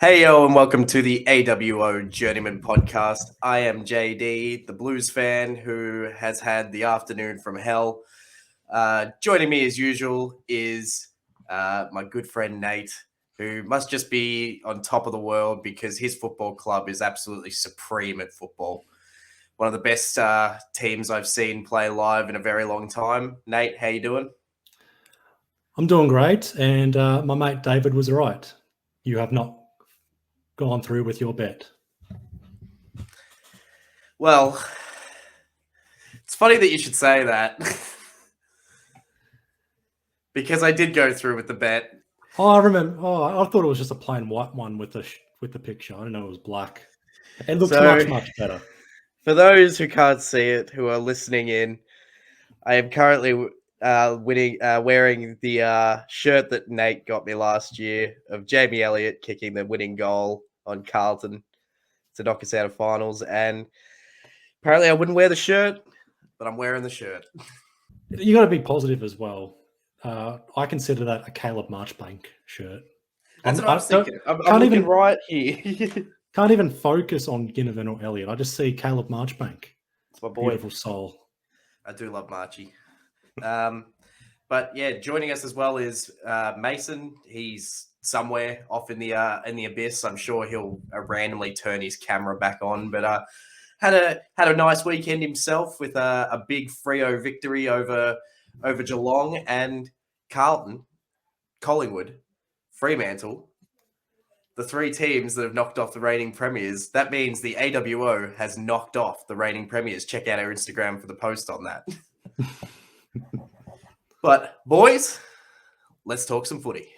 Hey yo, and welcome to the AWO Journeyman podcast. I am JD, the Blues fan who has had the afternoon from hell. Joining me as usual is my good friend Nate, who must just be on top of the world because his football club is absolutely supreme at football. One of the best teams I've seen play live in a very long time. Nate, how you doing? I'm doing great, and my mate David was right. You have not gone through with your bet. Well, it's funny that you should say that because I did go through with the bet. Oh, I remember. Oh, I thought it was just a plain white one with the picture. I didn't know it was black. It looks much better. For those who can't see it, who are listening in, I am currently wearing the shirt that Nate got me last year of Jamie Elliott kicking the winning goal on Carlton to knock us out of finals. And apparently I wouldn't wear the shirt, but I'm wearing the shirt. You got to be positive as well. I consider that a Caleb Marchbank shirt. That's what I was thinking. I'm looking right here. Can't even focus on Ginnivan or Elliott. I just see Caleb Marchbank. It's my boy. Beautiful soul. I do love Marchie. But yeah, joining us as well is Mason. He's somewhere off in the abyss. I'm sure he'll randomly turn his camera back on. But had a nice weekend himself with a big Freo victory over Geelong and Carlton, Collingwood, Fremantle. The three teams that have knocked off the reigning premiers. That means the AWO has knocked off the reigning premiers. Check out our Instagram for the post on that. But boys, let's talk some footy.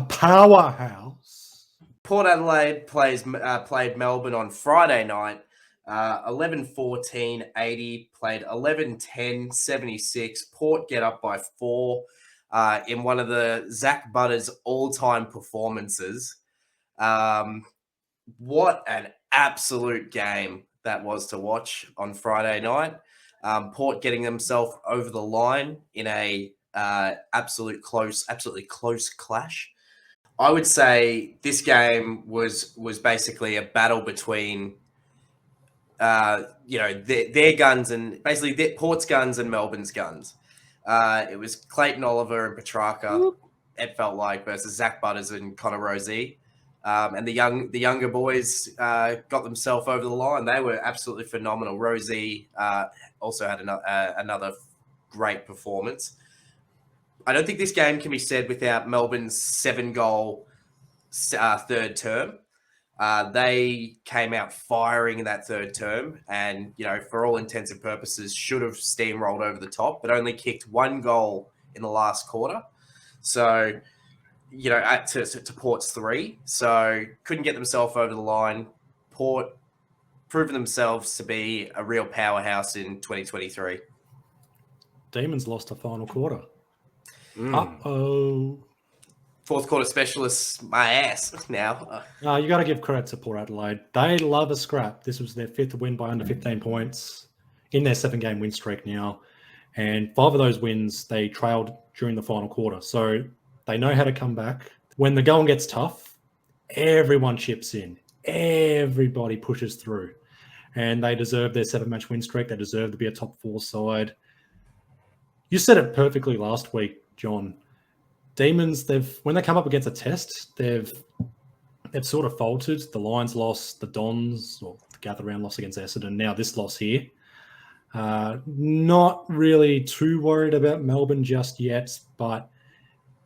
Powerhouse. Port Adelaide played Melbourne on Friday night. 11-14-80, played 11-10-76. Port get up by 4 in one of the Zach Butters all-time performances. What an absolute game that was to watch on Friday night. Port getting themselves over the line in a absolutely close clash. I would say this game was basically a battle between their guns and basically Port's guns and Melbourne's guns. It was Clayton Oliver and Petrarca. It felt like versus Zach Butters and Connor Rozee. And the younger boys got themselves over the line. They were absolutely phenomenal. Rozee also had another great performance. I don't think this game can be said without Melbourne's 7-goal third term. They came out firing in that third term and, for all intents and purposes, should have steamrolled over the top, but only kicked 1 goal in the last quarter. So, to Port's 3. So couldn't get themselves over the line. Port proven themselves to be a real powerhouse in 2023. Demons lost a final quarter. Uh-oh. Fourth quarter specialists, my ass now. You got to give credit to Port Adelaide. They love a scrap. This was their 5th win by under 15 points in their 7-game win streak now. And 5 of those wins, they trailed during the final quarter. So they know how to come back. When the going gets tough, everyone chips in. Everybody pushes through. And they deserve their 7-match win streak. They deserve to be a top 4 side. You said it perfectly last week, John. Demons, when they come up against a test, they've sort of faltered. The Lions lost, the Dons, or the Gather Round loss against Essendon. Now this loss here. Not really too worried about Melbourne just yet, but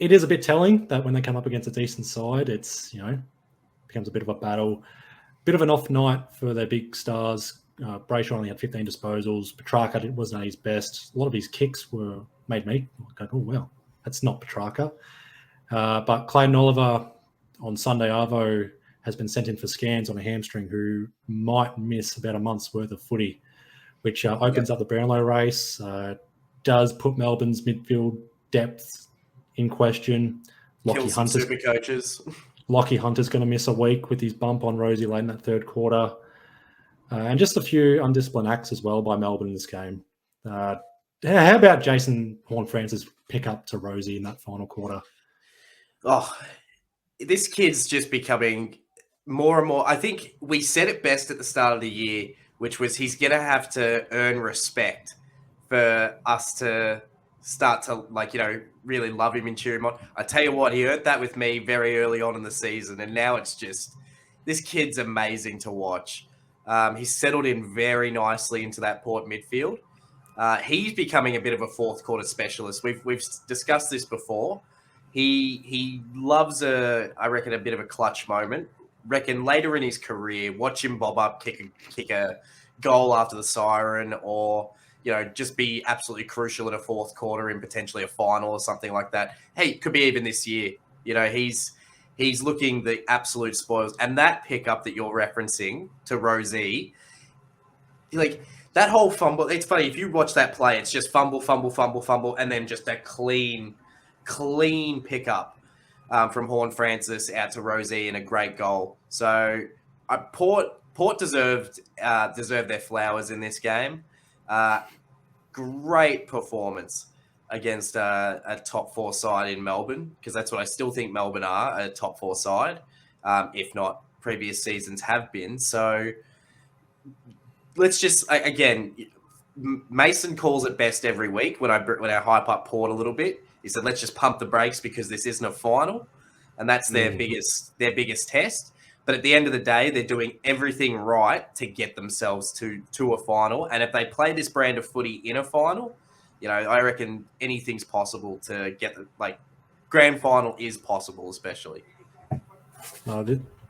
it is a bit telling that when they come up against a decent side, it's, becomes a bit of a battle. Bit of an off night for their big stars. Brayshaw only had 15 disposals. Petrarca wasn't at his best. A lot of his kicks made me go, oh, well, that's not Petrarca. But Clayton Oliver on Sunday Arvo has been sent in for scans on a hamstring, who might miss about a month's worth of footy, which opens up the Brownlow race, does put Melbourne's midfield depth in question. Kill some super coaches. Lockie Hunter's going to miss a week with his bump on Rozee late in that third quarter. And just a few undisciplined acts as well by Melbourne in this game. How about Jason Horne-Francis pick up to Rozee in that final quarter? Oh, this kid's just becoming more and more. I think we said it best at the start of the year, which was he's going to have to earn respect for us to start to, like, really love him and cheer him on. I tell you what, he earned that with me very early on in the season, and now it's just, this kid's amazing to watch. He's settled in very nicely into that Port midfield. He's becoming a bit of a fourth quarter specialist. We've discussed this before. He loves I reckon, a bit of a clutch moment. Reckon later in his career, watch him bob up, kick a goal after the siren, or just be absolutely crucial in a fourth quarter in potentially a final or something like that. Hey, it could be even this year. He's looking the absolute spoils. And that pickup that you're referencing to Rosie, like that whole fumble, it's funny, if you watch that play, it's just fumble, and then just a clean pickup from Horn Francis out to Rosie and a great goal. So Port deserved their flowers in this game. Great performance against a top four side in Melbourne, because that's what I still think Melbourne are, a top four side, if not previous seasons have been. So let's just, again, Mason calls it best every week when I hype up Port a little bit. He said, let's just pump the brakes because this isn't a final, and that's their biggest test. But at the end of the day, they're doing everything right to get themselves to a final. And if they play this brand of footy in a final, I reckon anything's possible to get grand final is possible, especially.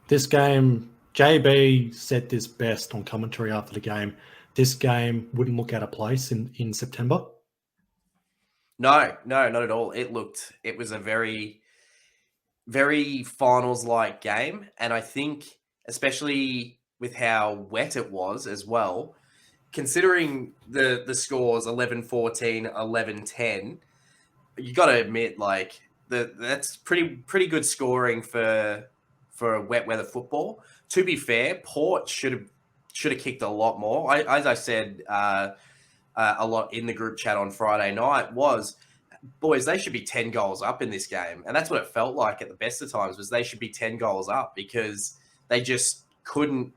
This game, JB said this best on commentary after the game. This game wouldn't look out of place in September. No, not at all. It was a very, very finals-like game. And I think, especially with how wet it was as well, considering the scores 11-14, 11-10, you got to admit, that's pretty good scoring for wet weather football. To be fair, Port should have kicked a lot more. As I said a lot in the group chat on Friday night, boys, they should be 10 goals up in this game. And that's what it felt like at the best of times, was they should be 10 goals up, because they just couldn't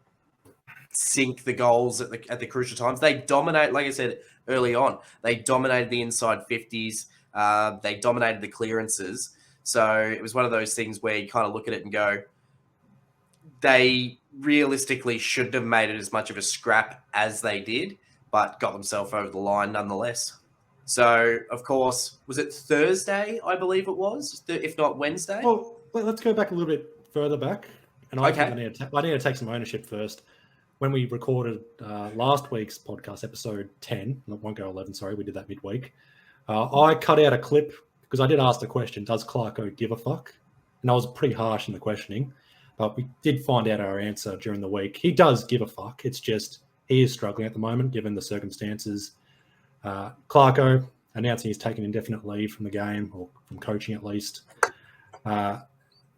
sink the goals at the crucial times. They dominate, like I said early on, they dominated the inside 50s. They dominated the clearances. So it was one of those things where you kind of look at it and go, they realistically shouldn't have made it as much of a scrap as they did, but got themselves over the line nonetheless. So, of course, was it Thursday, I believe it was, if not Wednesday? Well, let's go back a little bit further back. And I need to take some ownership first. When we recorded last week's podcast, episode 10, not 1 go 11, sorry, we did that midweek. I cut out a clip because I did ask the question, does Clarko give a fuck? And I was pretty harsh in the questioning, but we did find out our answer during the week. He does give a fuck. It's just he is struggling at the moment, given the circumstances. Clarko announcing he's taken indefinite leave from the game, or from coaching at least,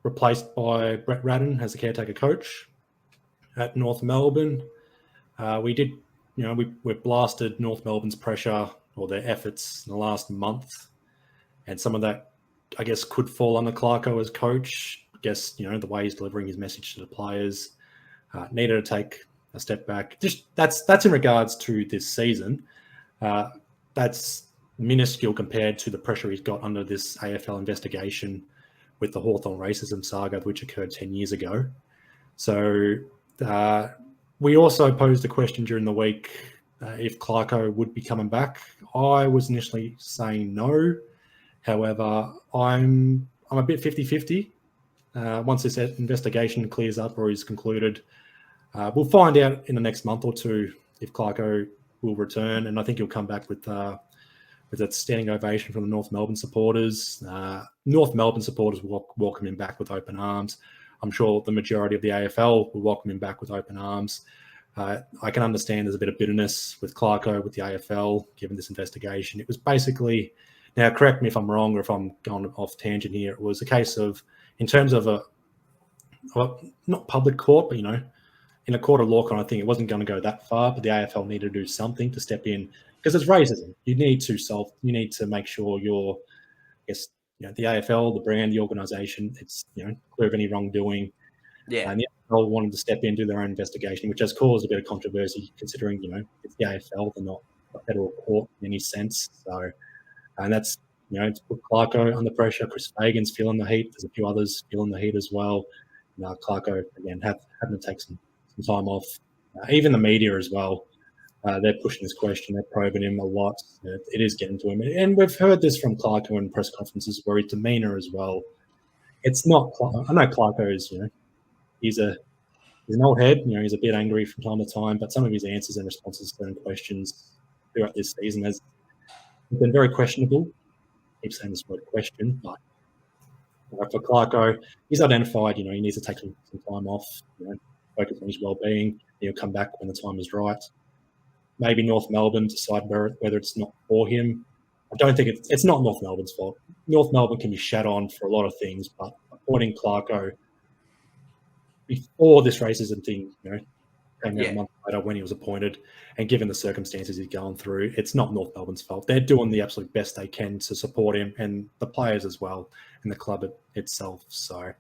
replaced by Brett Radden as the caretaker coach at North Melbourne. We blasted North Melbourne's pressure, or their efforts, in the last month, and some of that, I guess, could fall under Clarko as coach. I guess, the way he's delivering his message to the players needed to take a step back. Just that's in regards to this season. That's minuscule compared to the pressure he's got under this AFL investigation with the Hawthorn racism saga, which occurred 10 years ago. So we also posed a question during the week if Clarko would be coming back. I was initially saying no. However, I'm a bit 50-50. Once this investigation clears up or is concluded, we'll find out in the next month or two if Clarko will return, and I think he'll come back with a standing ovation from the North Melbourne supporters. North Melbourne supporters will welcome him back with open arms. I'm sure the majority of the AFL will welcome him back with open arms. I can understand there's a bit of bitterness with Clarko, with the AFL, given this investigation. It was basically, now correct me if I'm wrong or if I'm going off tangent here, it was a case of, in terms of not public court, but, in a court of law kind of thing, it wasn't going to go that far, but the AFL needed to do something to step in, because it's racism. You need to make sure you're, the AFL, the brand, the organisation, it's clear of any wrongdoing. Yeah. And the AFL wanted to step in, do their own investigation, which has caused a bit of controversy considering it's the AFL, they're not a federal court in any sense. So, and that's it's put Clarko under pressure. Chris Fagan's feeling the heat. There's a few others feeling the heat as well. Clarko again having to take some time off. Even the media as well. They're pushing this question. They're probing him a lot. It is getting to him. And we've heard this from Clarko in press conferences where his demeanour as well. It's not – I know Clarko is, he's an old head. He's a bit angry from time to time, but some of his answers and responses to certain questions throughout this season has been very questionable. I keep saying this word question, but for Clarko, he's identified, he needs to take some time off, focus on his well-being. He'll come back when the time is right. Maybe North Melbourne decide whether it's not for him. I don't think it's not North Melbourne's fault. North Melbourne can be shat on for a lot of things, but appointing Clarko before this racism thing, came out a month later when he was appointed, and given the circumstances he's going through, it's not North Melbourne's fault. They're doing the absolute best they can to support him and the players as well, and the club itself. So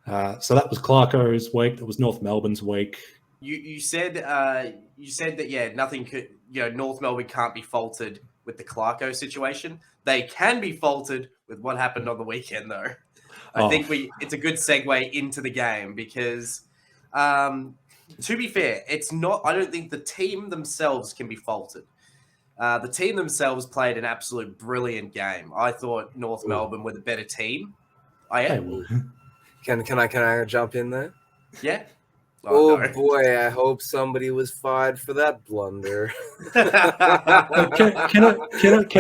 that was Clarko's week. That was North Melbourne's week. You said that nothing could North Melbourne can't be faulted with the Clarko situation. They can be faulted with what happened on the weekend, though. I think it's a good segue into the game because, to be fair, it's not. I don't think the team themselves can be faulted. The team themselves played an absolute brilliant game. I thought North Melbourne were the better team. Can I jump in there? Yeah. Oh no. Boy, I hope somebody was fired for that blunder. Can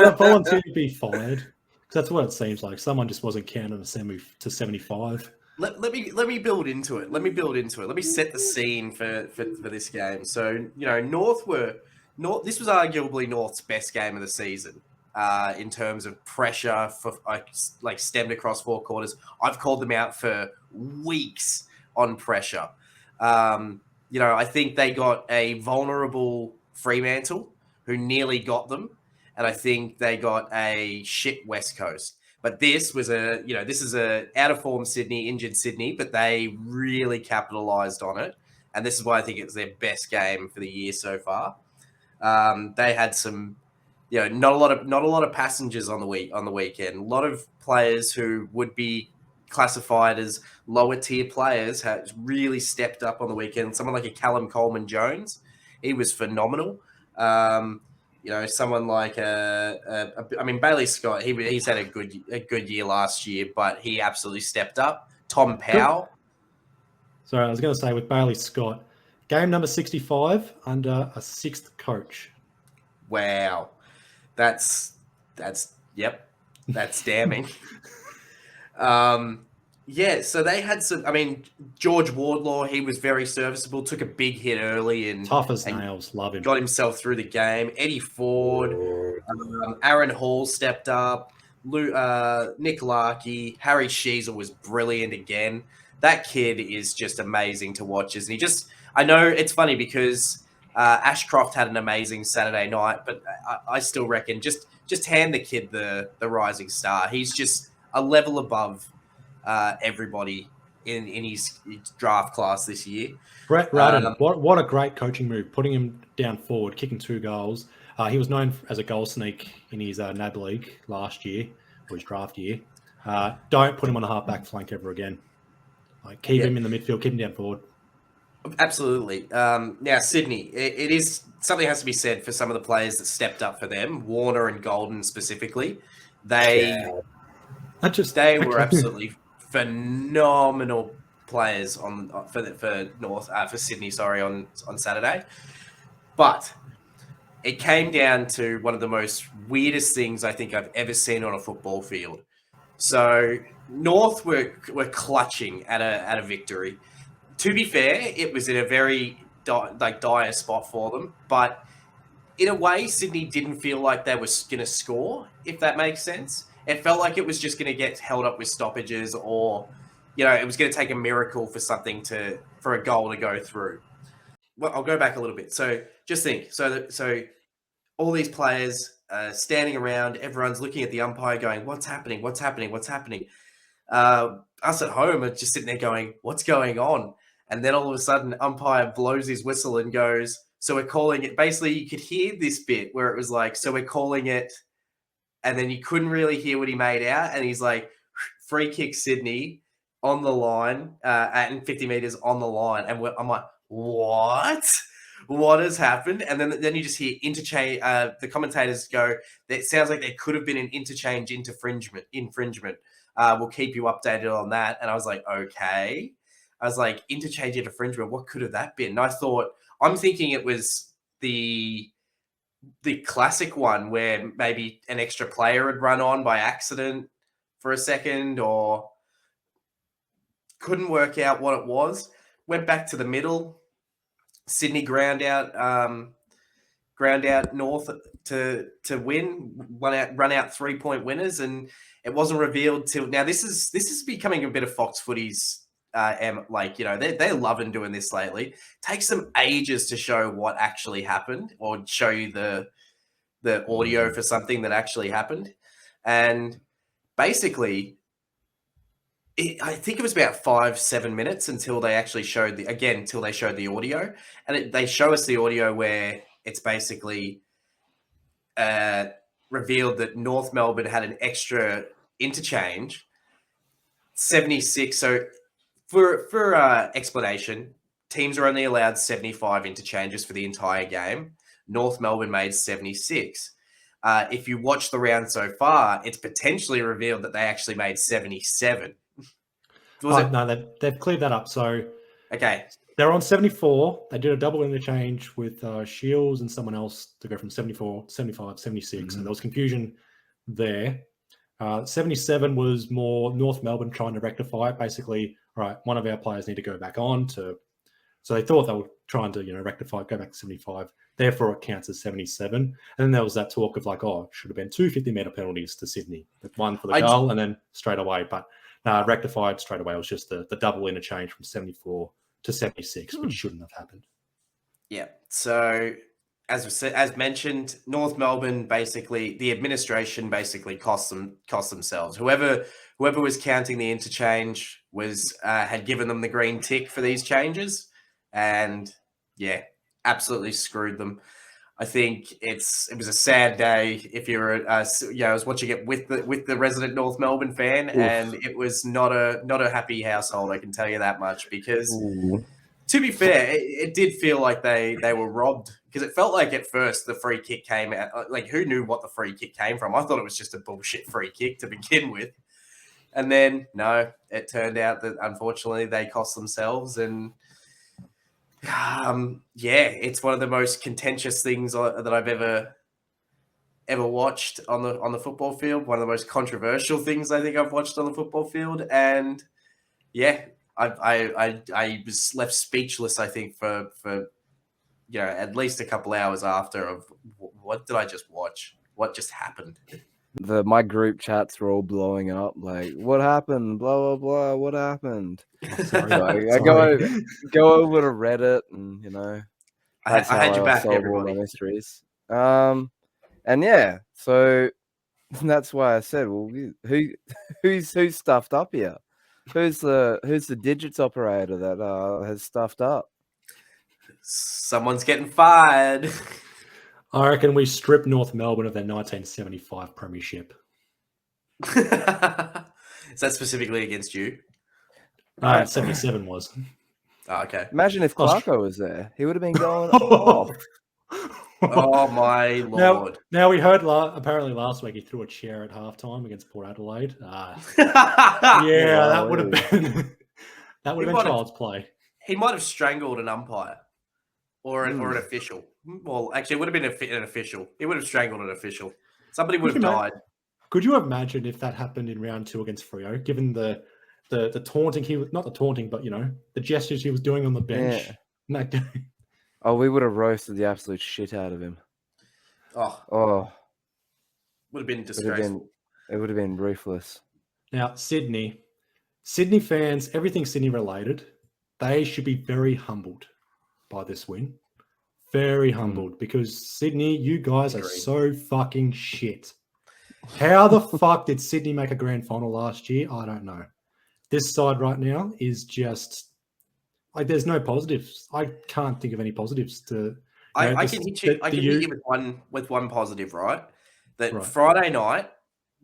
a volunteer be fired? Because that's what it seems like. Someone just wasn't counting to 75. Let me build into it. Let me set the scene for this game. So North. This was arguably North's best game of the season in terms of pressure for like stemmed across 4 quarters. I've called them out for weeks on pressure. I think they got a vulnerable Fremantle who nearly got them, and I think they got a shit West Coast. But this is a out of form Sydney, injured Sydney, but they really capitalized on it, and this is why I think it's their best game for the year so far. They had some, not a lot of passengers on the weekend. A lot of players who would be classified as lower tier players has really stepped up on the weekend. Someone like a Callum Coleman-Jones, he was phenomenal. Someone like Bailey Scott, he's had a good year last year, but he absolutely stepped up. Tom Powell. Sorry, I was going to say with Bailey Scott, game number 65 under a 6th coach. Wow, that's damning. So they had some. George Wardlaw, he was very serviceable. Took a big hit early and tough as nails. Love him. Got himself through the game. Eddie Ford, Aaron Hall stepped up. Nick Larkey, Harry Sheezel was brilliant again. That kid is just amazing to watch. Isn't he? I know it's funny because Ashcroft had an amazing Saturday night, but I still reckon just hand the kid the rising star. He's just a level above everybody in his draft class this year. Brett Radden, what a great coaching move, putting him down forward, kicking 2 goals. He was known as a goal sneak in his NAB league last year, or his draft year. Don't put him on a half-back flank ever again. Keep him in the midfield, keep him down forward. Absolutely. Now, Sydney, it is something has to be said for some of the players that stepped up for them, Warner and Golden specifically. They were absolutely phenomenal players for Sydney. On Saturday, but it came down to one of the most weirdest things I think I've ever seen on a football field. So North were clutching at a victory. To be fair, it was in a very dire spot for them, but in a way, Sydney didn't feel like they were going to score, if that makes sense. It felt like it was just going to get held up with stoppages, or it was going to take a miracle for a goal to go through. Well, I'll go back a little bit. So just think, so all these players, standing around. Everyone's looking at the umpire going, what's happening? What's happening? What's happening? Us at home are just sitting there going, what's going on? And then all of a sudden, umpire blows his whistle and goes, so we're calling it. Basically, you could hear this bit where it was like, so we're calling it. And then you couldn't really hear what he made out. And he's like, free kick Sydney on the line, at 50 meters on the line. And I'm like, what? What has happened? And then you just hear interchange. The commentators go, it sounds like there could have been an interchange infringement. We'll keep you updated on that. And I was like, okay. I was like, interchange infringement, what could have that been? And I'm thinking it was the classic one where maybe an extra player had run on by accident for a second, or couldn't work out what it was. Went back to the middle. Sydney ground out North to win, run out 3-point winners, and it wasn't revealed till now. This is becoming a bit of Fox Footy's. They're loving doing this lately. Takes them ages to show what actually happened, or show you the audio for something that actually happened. And basically, I think it was about 5-7 minutes until they actually showed the audio. And they show us the audio where it's basically revealed that North Melbourne had an extra interchange, 76. So for explanation, teams are only allowed 75 interchanges for the entire game. North Melbourne made 76. If you watch the round so far, it's potentially revealed that they actually made 77. No, they've cleared that up. So okay, they're on 74. They did a double interchange with Shields and someone else to go from 74, 75, 76. And there was confusion there. 77 was more North Melbourne trying to rectify it. Basically, all right, one of our players need to go back on to. So they thought they were trying to, rectify it, go back to 75. Therefore, it counts as 77. And then there was that talk of like, it should have been 2 50-metre penalties to Sydney. One for the goal and then straight away. But rectified straight away. It was just the double interchange from 74 to 76, which shouldn't have happened. Yeah. So as mentioned, North Melbourne the administration cost themselves. Whoever was counting the interchange had given them the green tick for these changes, and absolutely screwed them. I think it was a sad day if you're I was watching it with the resident North Melbourne fan. Oof. And it was not a happy household, I can tell you that much, because to be fair, it did feel like they were robbed, because it felt like at first the free kick came out. Like, who knew what the free kick came from? I thought it was just a bullshit free kick to begin with. And then, no, it turned out that unfortunately they cost themselves. And it's one of the most contentious things that I've ever watched on the football field. One of the most controversial things I think I've watched on the football field. And I was left speechless, I think, for at least a couple hours after of what did I just watch? What just happened? My group chats were all blowing up, like, what happened? Blah, blah, blah. What happened? Sorry. I go over to Reddit and, I had your back, everybody. All my mysteries. So that's why I said, well, who's stuffed up here? Who's the digits operator that has stuffed up? Someone's getting fired. I reckon we strip North Melbourne of their 1975 premiership. Is that specifically against you? 77 was. Oh, okay. Imagine if Clarko was there. He would have been going off. Oh, my Lord. Now we heard apparently last week he threw a chair at halftime against Port Adelaide. That would have been child's play. He might have strangled an umpire or an official. Well, actually, it would have been an official. He would have strangled an official. Somebody would have died. Could you imagine if that happened in round 2 against Freo, given the taunting he was, not the taunting, but the gestures he was doing on the bench in that game? Oh, we would have roasted the absolute shit out of him. Oh. Would have been disgraceful. It would have been ruthless. Now, Sydney fans, everything Sydney related, they should be very humbled by this win. very humbled because Sydney, you guys are Agreed. so fucking shit. How the fuck did Sydney make a grand final last year? I don't know. This side right now is just like there's no positives. I can't think of any positives to. I can hit you with one positive, right? That Friday night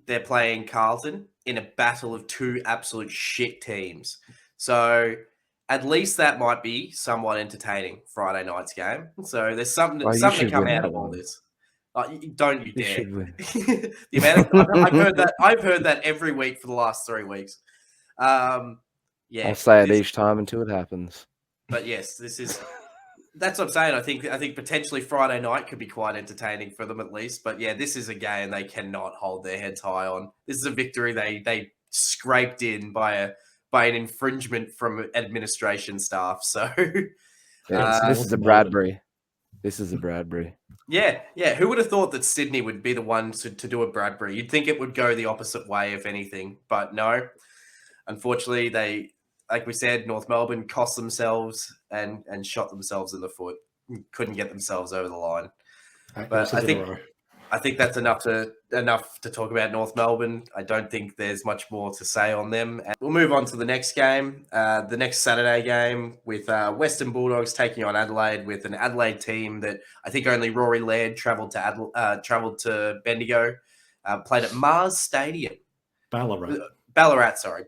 they're playing Carlton in a battle of two absolute shit teams. So at least that might be somewhat entertaining, Friday night's game. So there's something to come out of all this. Don't you dare! The amount of, I've heard that every week for the last 3 weeks. Yeah, I'll say it each time until it happens. But yes, that's what I'm saying. I think potentially Friday night could be quite entertaining for them at least. But yeah, this is a game they cannot hold their heads high on. This is a victory they scraped in by an infringement from administration staff. So this is a Bradbury. This is a Bradbury. Yeah. Who would have thought that Sydney would be the one to do a Bradbury? You'd think it would go the opposite way, if anything. But no, unfortunately, they, like we said, North Melbourne cost themselves and shot themselves in the foot. Couldn't get themselves over the line. But I think that's enough to talk about North Melbourne. I don't think there's much more to say on them. And we'll move on to the next game, the next Saturday game with Western Bulldogs taking on Adelaide, with an Adelaide team that I think only Rory Laird travelled to Bendigo, played at Mars Stadium. Ballarat, sorry.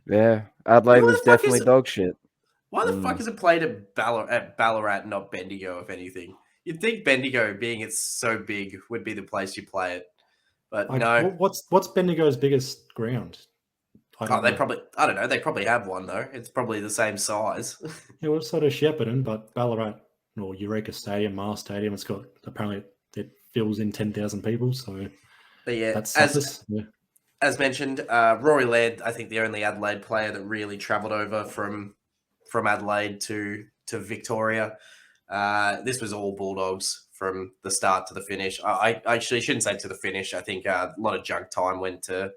Yeah, Adelaide was definitely dog shit. Why the fuck is it played at Ballarat, not Bendigo, if anything? You'd think Bendigo, being it's so big, would be the place you play it, but no. What's Bendigo's biggest ground? I don't know. They probably have one though. It's probably the same size. Yeah, well, sort of Shepparton, but Ballarat or Eureka Stadium, Mars Stadium. It's got apparently it fills in 10,000 people. So, but yeah, that's as mentioned, Rory Laird, I think the only Adelaide player that really travelled over from Adelaide to Victoria. This was all Bulldogs from the start to the finish. I actually shouldn't say to the finish. I think a lot of junk time went to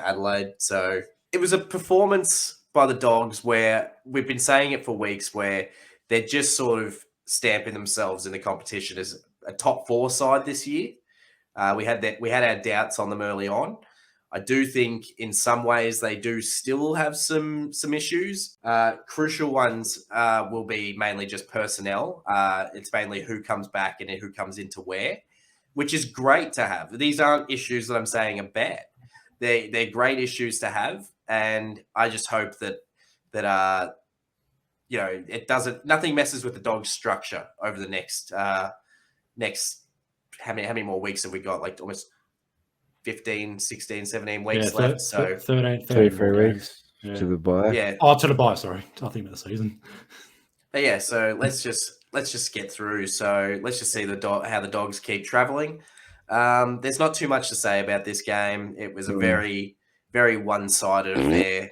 Adelaide. So it was a performance by the Dogs where we've been saying it for weeks, where they're just sort of stamping themselves in the competition as a top 4 side this year. We had our doubts on them early on. I do think in some ways they do still have some issues. Crucial ones will be mainly just personnel. It's mainly who comes back and who comes into where, which is great to have. These aren't issues that I'm saying are bad. They're great issues to have, and I just hope that it doesn't. Nothing messes with the Dogs' structure over the next how many more weeks have we got? Like almost 15, 16, 17 weeks left. So 33 weeks to the bye. Yeah. To the bye. Sorry, I think about the season. But yeah, so let's just get through. So let's just see how the Dogs keep traveling. There's not too much to say about this game. It was a very, very one-sided affair.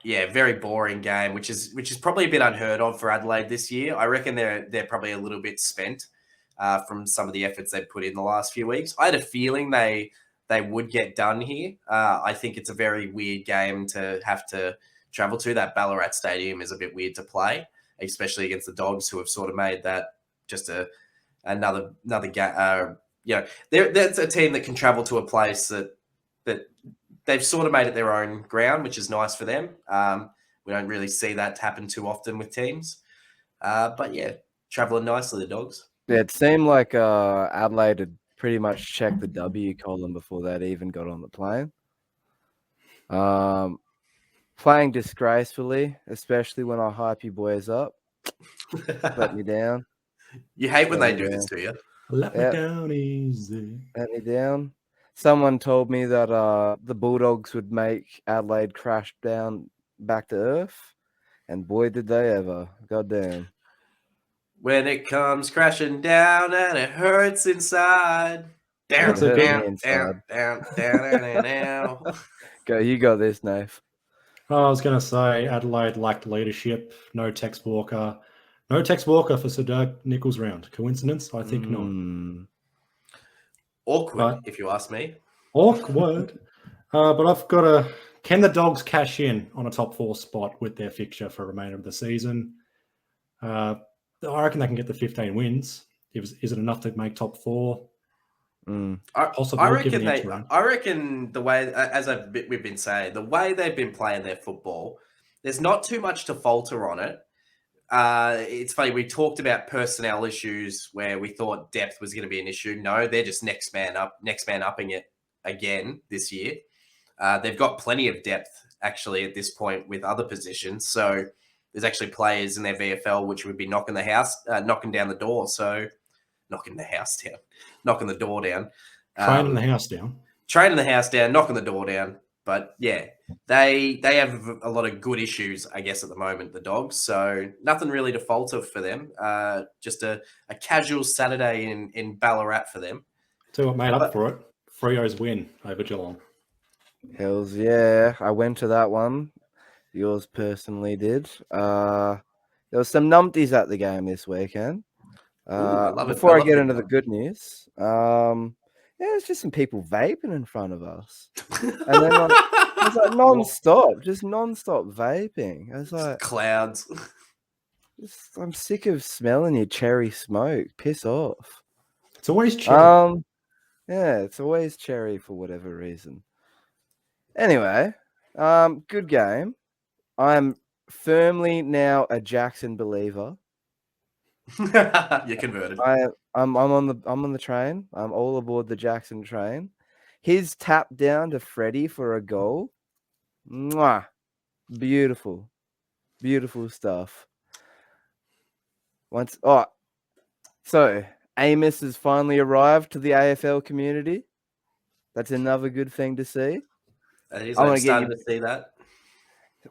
Yeah, very boring game, which is probably a bit unheard of for Adelaide this year. I reckon they're probably a little bit spent from some of the efforts they've put in the last few weeks. I had a feeling they would get done here. I think it's a very weird game to have to travel to. That Ballarat Stadium is a bit weird to play, especially against the Dogs, who have sort of made that just another game. That's a team that can travel to a place that they've sort of made it their own ground, which is nice for them. We don't really see that happen too often with teams. But yeah, traveling nicely, the Dogs. Yeah, it seemed like Adelaide had pretty much checked the W column before they'd even got on the plane. Playing disgracefully, especially when I hype you boys up. Let me down. You hate when they do this to you. Let me down easy. Let me down. Someone told me that the Bulldogs would make Adelaide crash down back to earth. And boy, did they ever. Goddamn. When it comes crashing down and it hurts inside. Down. Go, you got this, Nath. I was going to say Adelaide lacked leadership. No Tex Walker. No Tex Walker for Sir Dirk Nichols round. Coincidence? I think not. Awkward, if you ask me. Awkward. But I've got can the Dogs cash in on a top 4 spot with their fixture for the remainder of the season? I reckon they can get the 15 wins. Is it enough to make top 4? Possibly. I reckon the way, as we've been saying, the way they've been playing their football, there's not too much to falter on it. It's funny, we talked about personnel issues where we thought depth was going to be an issue. No, they're just next man upping it again this year. They've got plenty of depth actually at this point with other positions. So there's actually players in their VFL which would be knocking down the door. So knocking the door down. Training the house down. Training the house down, knocking the door down. But yeah, they have a lot of good issues, I guess, at the moment, the Dogs. So nothing really to falter for them. Just a casual Saturday in Ballarat for them. So what made up for it? Freo's win over Geelong. Hells yeah. I went to that one. Yours personally did. There was some numpties at the game this weekend. Before I get into the good news, there's just some people vaping in front of us. And then it's like non-stop vaping. I was like, clouds. I'm sick of smelling your cherry smoke. Piss off. It's always cherry. Yeah, it's always cherry for whatever reason. Anyway, good game. I'm firmly now a Jackson believer. You're converted. I'm on the train. I'm all aboard the Jackson train. His tap down to Freddie for a goal. Mwah. Beautiful. Beautiful stuff. So Amos has finally arrived to the AFL community. That's another good thing to see. I'm starting to see that.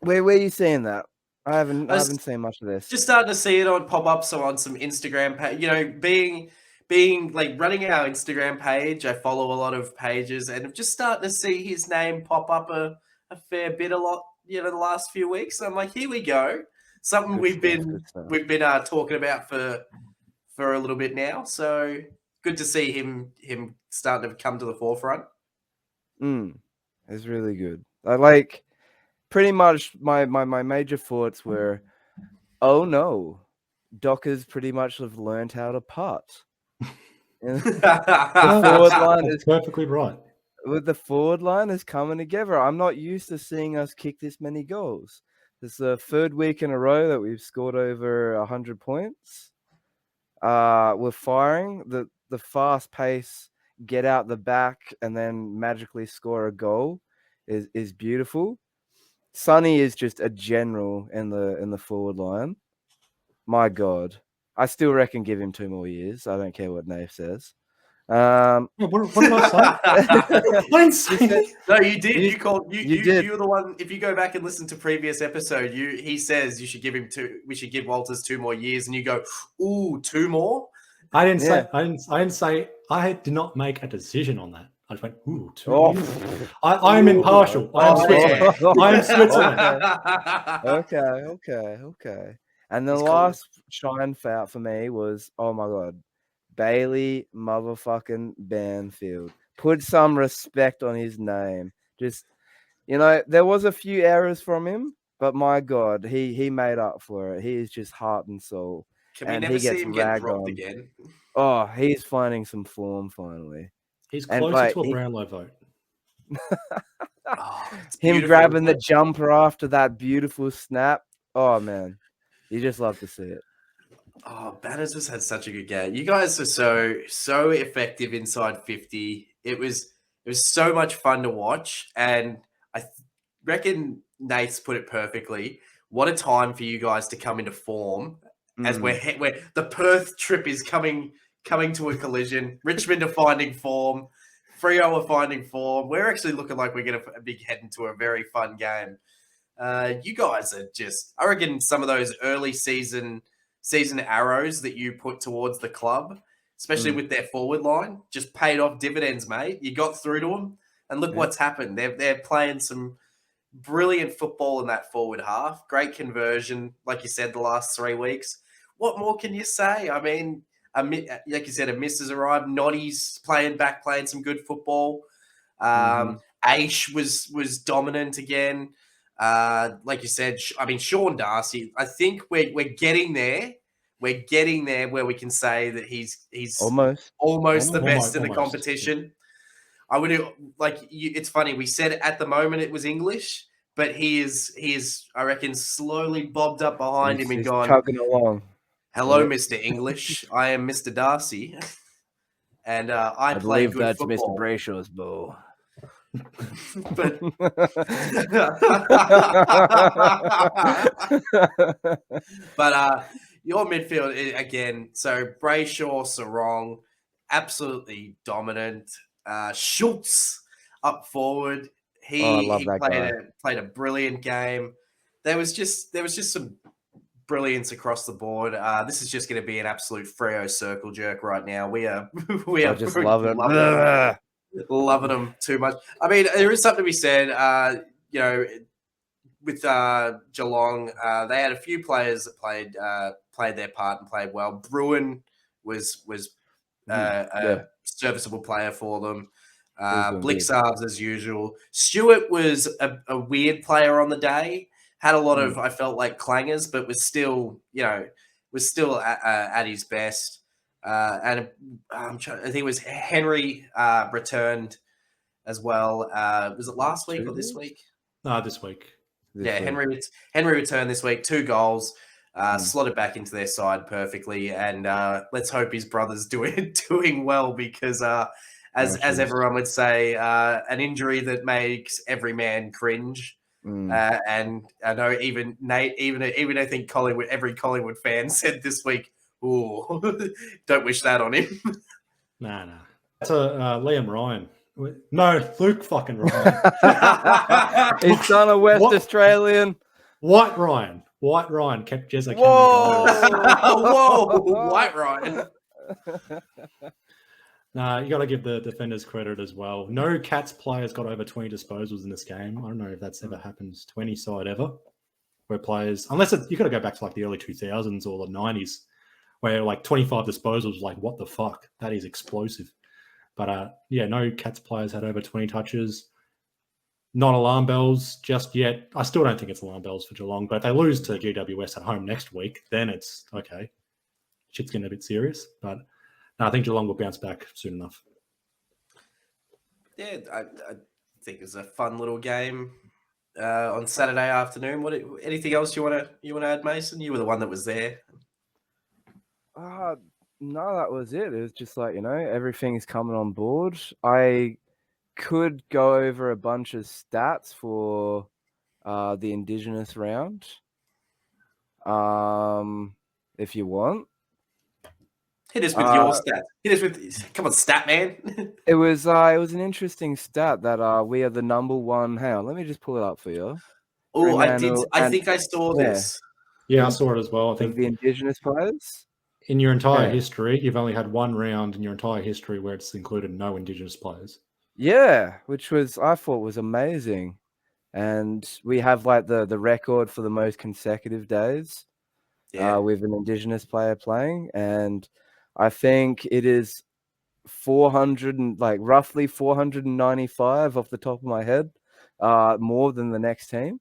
Where are you seeing that? I haven't seen much of this. Just starting to see it on pop-ups or on some Instagram page. You know, being like running our Instagram page, I follow a lot of pages, and I'm just starting to see his name pop up a fair bit, a lot. You know, the last few weeks. So I'm like, here we go. Something we've been talking about for a little bit now. So good to see him starting to come to the forefront. It's really good. I like. Pretty much my major thoughts were, oh no, Dockers pretty much have learned how to putt. The forward line is perfectly right. With the forward line is coming together. I'm not used to seeing us kick this many goals. It's the third week in a row that we've scored over 100 points. We're firing the fast pace, get out the back and then magically score a goal is beautiful. Sonny is just a general in the forward line. My God. I still reckon give him 2 more years. I don't care what Nave says. What did I say? No, you did. You were the one. If you go back and listen to previous episode, he says you should give him 2. We should give Walters 2 more years, and you go, "Ooh, 2 more." I didn't say. I didn't say. I did not make a decision on that. I just went, "Ooh, 2 years." I am impartial. I am Switzerland. I am Switzerland. Okay. And the last shine out for me was, oh my God, Bailey motherfucking Banfield. Put some respect on his name. Just, there was a few errors from him, but my God, he made up for it. He is just heart and soul. Can we never see him get dropped again? Oh, he's finding some form finally. He's closer to a Brownlow vote. Him grabbing the jumper after that beautiful snap. Oh, man. You just love to see it. Oh, Banners just had such a good game. You guys are so effective inside 50. It was so much fun to watch, and I reckon Nate's put it perfectly. What a time for you guys to come into form as where the Perth trip is coming to a collision. Richmond are finding form. Freo are finding form. We're actually looking like we're going to be heading to a very fun game. You guys are just, I reckon some of those early season arrows that you put towards the club, especially with their forward line, just paid off dividends, mate. You got through to them, and look what's happened. They're playing some brilliant football in that forward half. Great conversion, like you said, the last 3 weeks. What more can you say? I mean, like you said, a miss has arrived. Noddy's playing some good football. Aish was dominant again. Like you said, I mean, Sean Darcy, I think we're getting there. We're getting there where we can say that he's Almost. the best in the Almost. competition. I would it's funny. We said at the moment it was English, but he is I reckon slowly bobbed up behind him and He's gone, chugging along. "Hello, Yeah. Mr. English. I am Mr. Darcy, and I play believe good that's football." Mr. Brayshaw's ball. But but your midfield again. So Brayshaw, Sarong, absolutely dominant. Schultz up forward. I love He that guy. played a brilliant game. There was just some brilliance across the board. This is just going to be an absolute Freo circle jerk right now. We are I just love it. loving them too much. I mean, there is something to be said. You know, with Geelong, they had a few players that played their part and played well. Bruin was a serviceable player for them. Blixarves as usual. Stewart was a weird player on the day. Had a lot of, I felt like, clangers, but was still at his best. And I think it was Henry returned as well. Was it last week or this week? No, this week. Henry returned this week, 2 goals, slotted back into their side perfectly, and let's hope his brother's doing well because, as everyone would say, an injury that makes every man cringe. And I know even Nate, even I think every Collingwood fan said this week, "Ooh, don't wish that on him." Nah. That's Liam Ryan. No, Luke fucking Ryan. His son, a West Australian. White Ryan kept Jezza. Whoa, White Ryan. Nah, you got to give the defenders credit as well. No Cats players got over 20 disposals in this game. I don't know if that's ever happened to any side ever, where players, you got to go back to like the early 2000s or the 90s, where like 25 disposals, like what the fuck? That is explosive. But no Cats players had over 20 touches. Not alarm bells just yet. I still don't think it's alarm bells for Geelong, but if they lose to GWS at home next week, then it's okay. Shit's getting a bit serious, but no, I think Geelong will bounce back soon enough. Yeah, I think it was a fun little game on Saturday afternoon. Anything else you want to add, Mason? You were the one that was there. No, that was it. It was just like, everything is coming on board. I could go over a bunch of stats for the Indigenous round, if you want. Hit us with your stats. Hit us with, come on, stat man. It was an interesting stat that we are the number one. Hang on, let me just pull it up for you. Oh, I did. I think I saw this. Yeah, I saw it as well. I think the Indigenous players. In your entire history, you've only had one round in your entire history where it's included no Indigenous players. Yeah, which I thought was amazing. And we have like the record for the most consecutive days with an Indigenous player playing. And I think it is 400 and roughly 495 off the top of my head, more than the next team.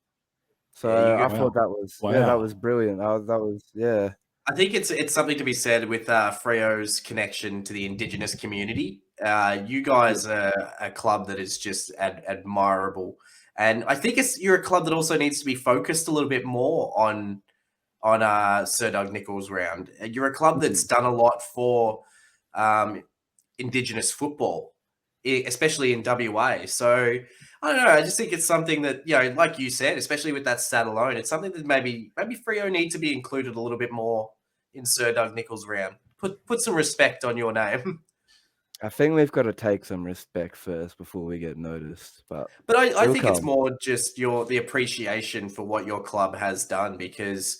So I thought that was brilliant. I think it's something to be said with Freo's connection to the Indigenous community. You guys are a club that is just admirable, and I think you're a club that also needs to be focused a little bit more on Sir Doug Nicholls' round. You're a club that's done a lot for Indigenous football, especially in WA. So I don't know. I just think it's something that, like you said, especially with that stat alone, it's something that maybe Freo need to be included a little bit more in Sir Doug Nicholls' round. Put some respect on your name. I think we've got to take some respect first before we get noticed. But I think it's more just the appreciation for what your club has done, because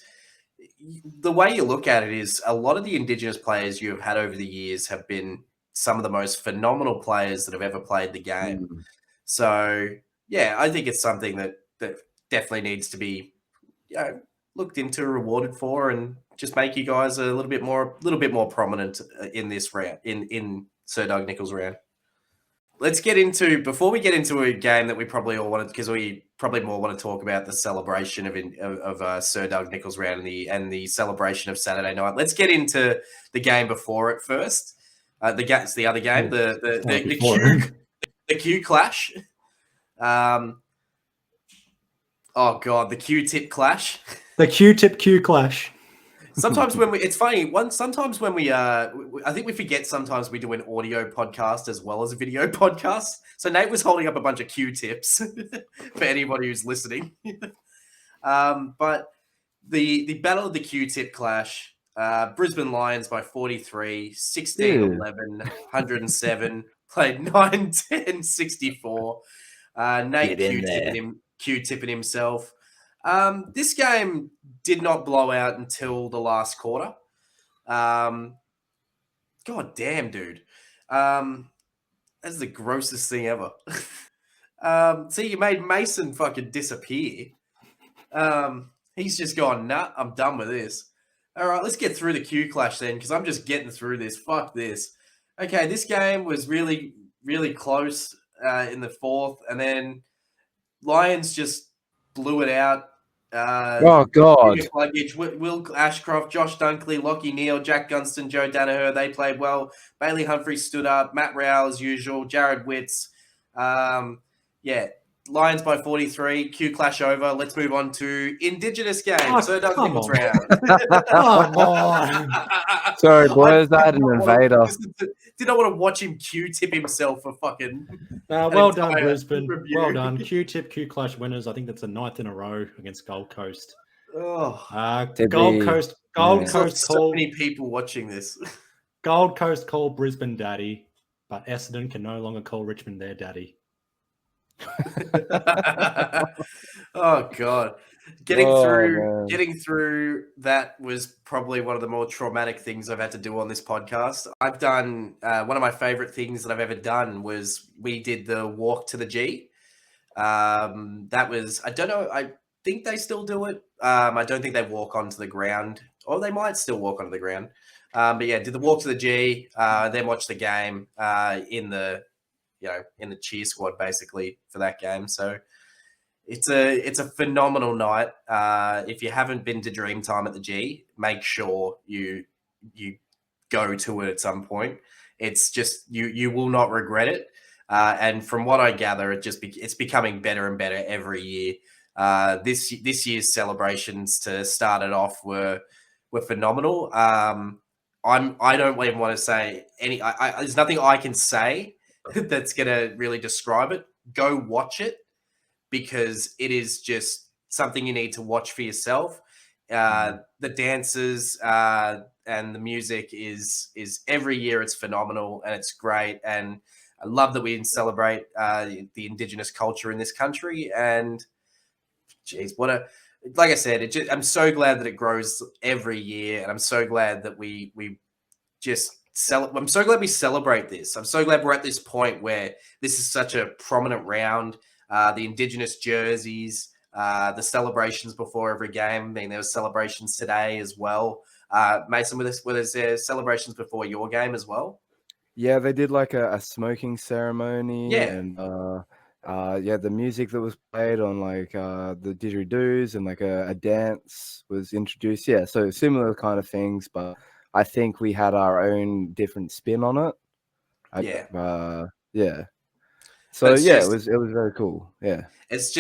the way you look at it is a lot of the Indigenous players you have had over the years have been some of the most phenomenal players that have ever played the game. So, I think it's something that definitely needs to be looked into, rewarded for, and just make you guys a little bit more prominent in this round, in Sir Doug Nicholls' round. let's get into, before we get into a game that we probably all wanted, because we probably more want to talk about the celebration of Sir Doug Nicholls round and the celebration of Saturday night. Let's get into the game before it first. It's the other game, the Q clash. Oh god, the Q-tip clash. The Q-tip Q clash. Sometimes it's funny. Sometimes when I think we forget. Sometimes we do an audio podcast as well as a video podcast. So Nate was holding up a bunch of Q-tips for anybody who's listening. But the battle of the Q-tip clash. Brisbane Lions by 43, 16-11, 107. Played 9-10, 64. Nate Q-tipping himself. This game did not blow out until the last quarter. God damn, dude. That's the grossest thing ever. See, you made Mason fucking disappear. He's just gone, nah, I'm done with this. All right, let's get through the Q clash then, because I'm just getting through this. Fuck this. Okay, this game was really, really close in the fourth, and then Lions just blew it out. Oh, God. Luggage, Will Ashcroft, Josh Dunkley, Lockie Neal, Jack Gunston, Joe Danaher, they played well. Bailey Humphrey stood up. Matt Rowell, as usual. Jared Witts. Lions by 43. Q clash over. Let's move on to Indigenous game. Sir Doug Nicholls round. Come on. Sorry, boys. I had an invader. Did not want to watch him Q-tip himself for fucking... well done, Brisbane. Review. Well done. Q-tip, Q-clash winners. I think that's the 9th in a row against Gold Coast. Gold Coast so many people watching this. Gold Coast call Brisbane daddy, but Essendon can no longer call Richmond their daddy. Oh god, getting through that was probably one of the more traumatic things I've had to do on this podcast. I've done one of my favorite things that I've ever done was we did the walk to the G. That was, I don't know, I think they still do it. I don't think they walk onto the ground, or they might still walk onto the ground. But yeah, did the walk to the G, then watch the game in the cheer squad basically for that game. So it's a phenomenal night. If you haven't been to Dreamtime at the G, make sure you go to it at some point. It's just you will not regret it. And from what I gather, it's becoming better and better every year. This year's celebrations to start it off were phenomenal. I don't even want to say any. There's nothing I can say that's going to really describe it. Go watch it, because it is just something you need to watch for yourself. The dances and the music is every year it's phenomenal and it's great. And I love that we celebrate the Indigenous culture in this country. And geez, like I said, I'm so glad that it grows every year, and I'm so glad that I'm so glad we celebrate this. I'm so glad we're at this point where this is such a prominent round. The Indigenous jerseys, the celebrations before every game. I mean, there were celebrations today as well. Mason, were there celebrations before your game as well? Yeah, they did like a smoking ceremony. Yeah. And the music that was played on like the didgeridoos, and like a dance was introduced. Yeah, so similar kind of things, but I think we had our own different spin on it. So it was very cool. Yeah. It's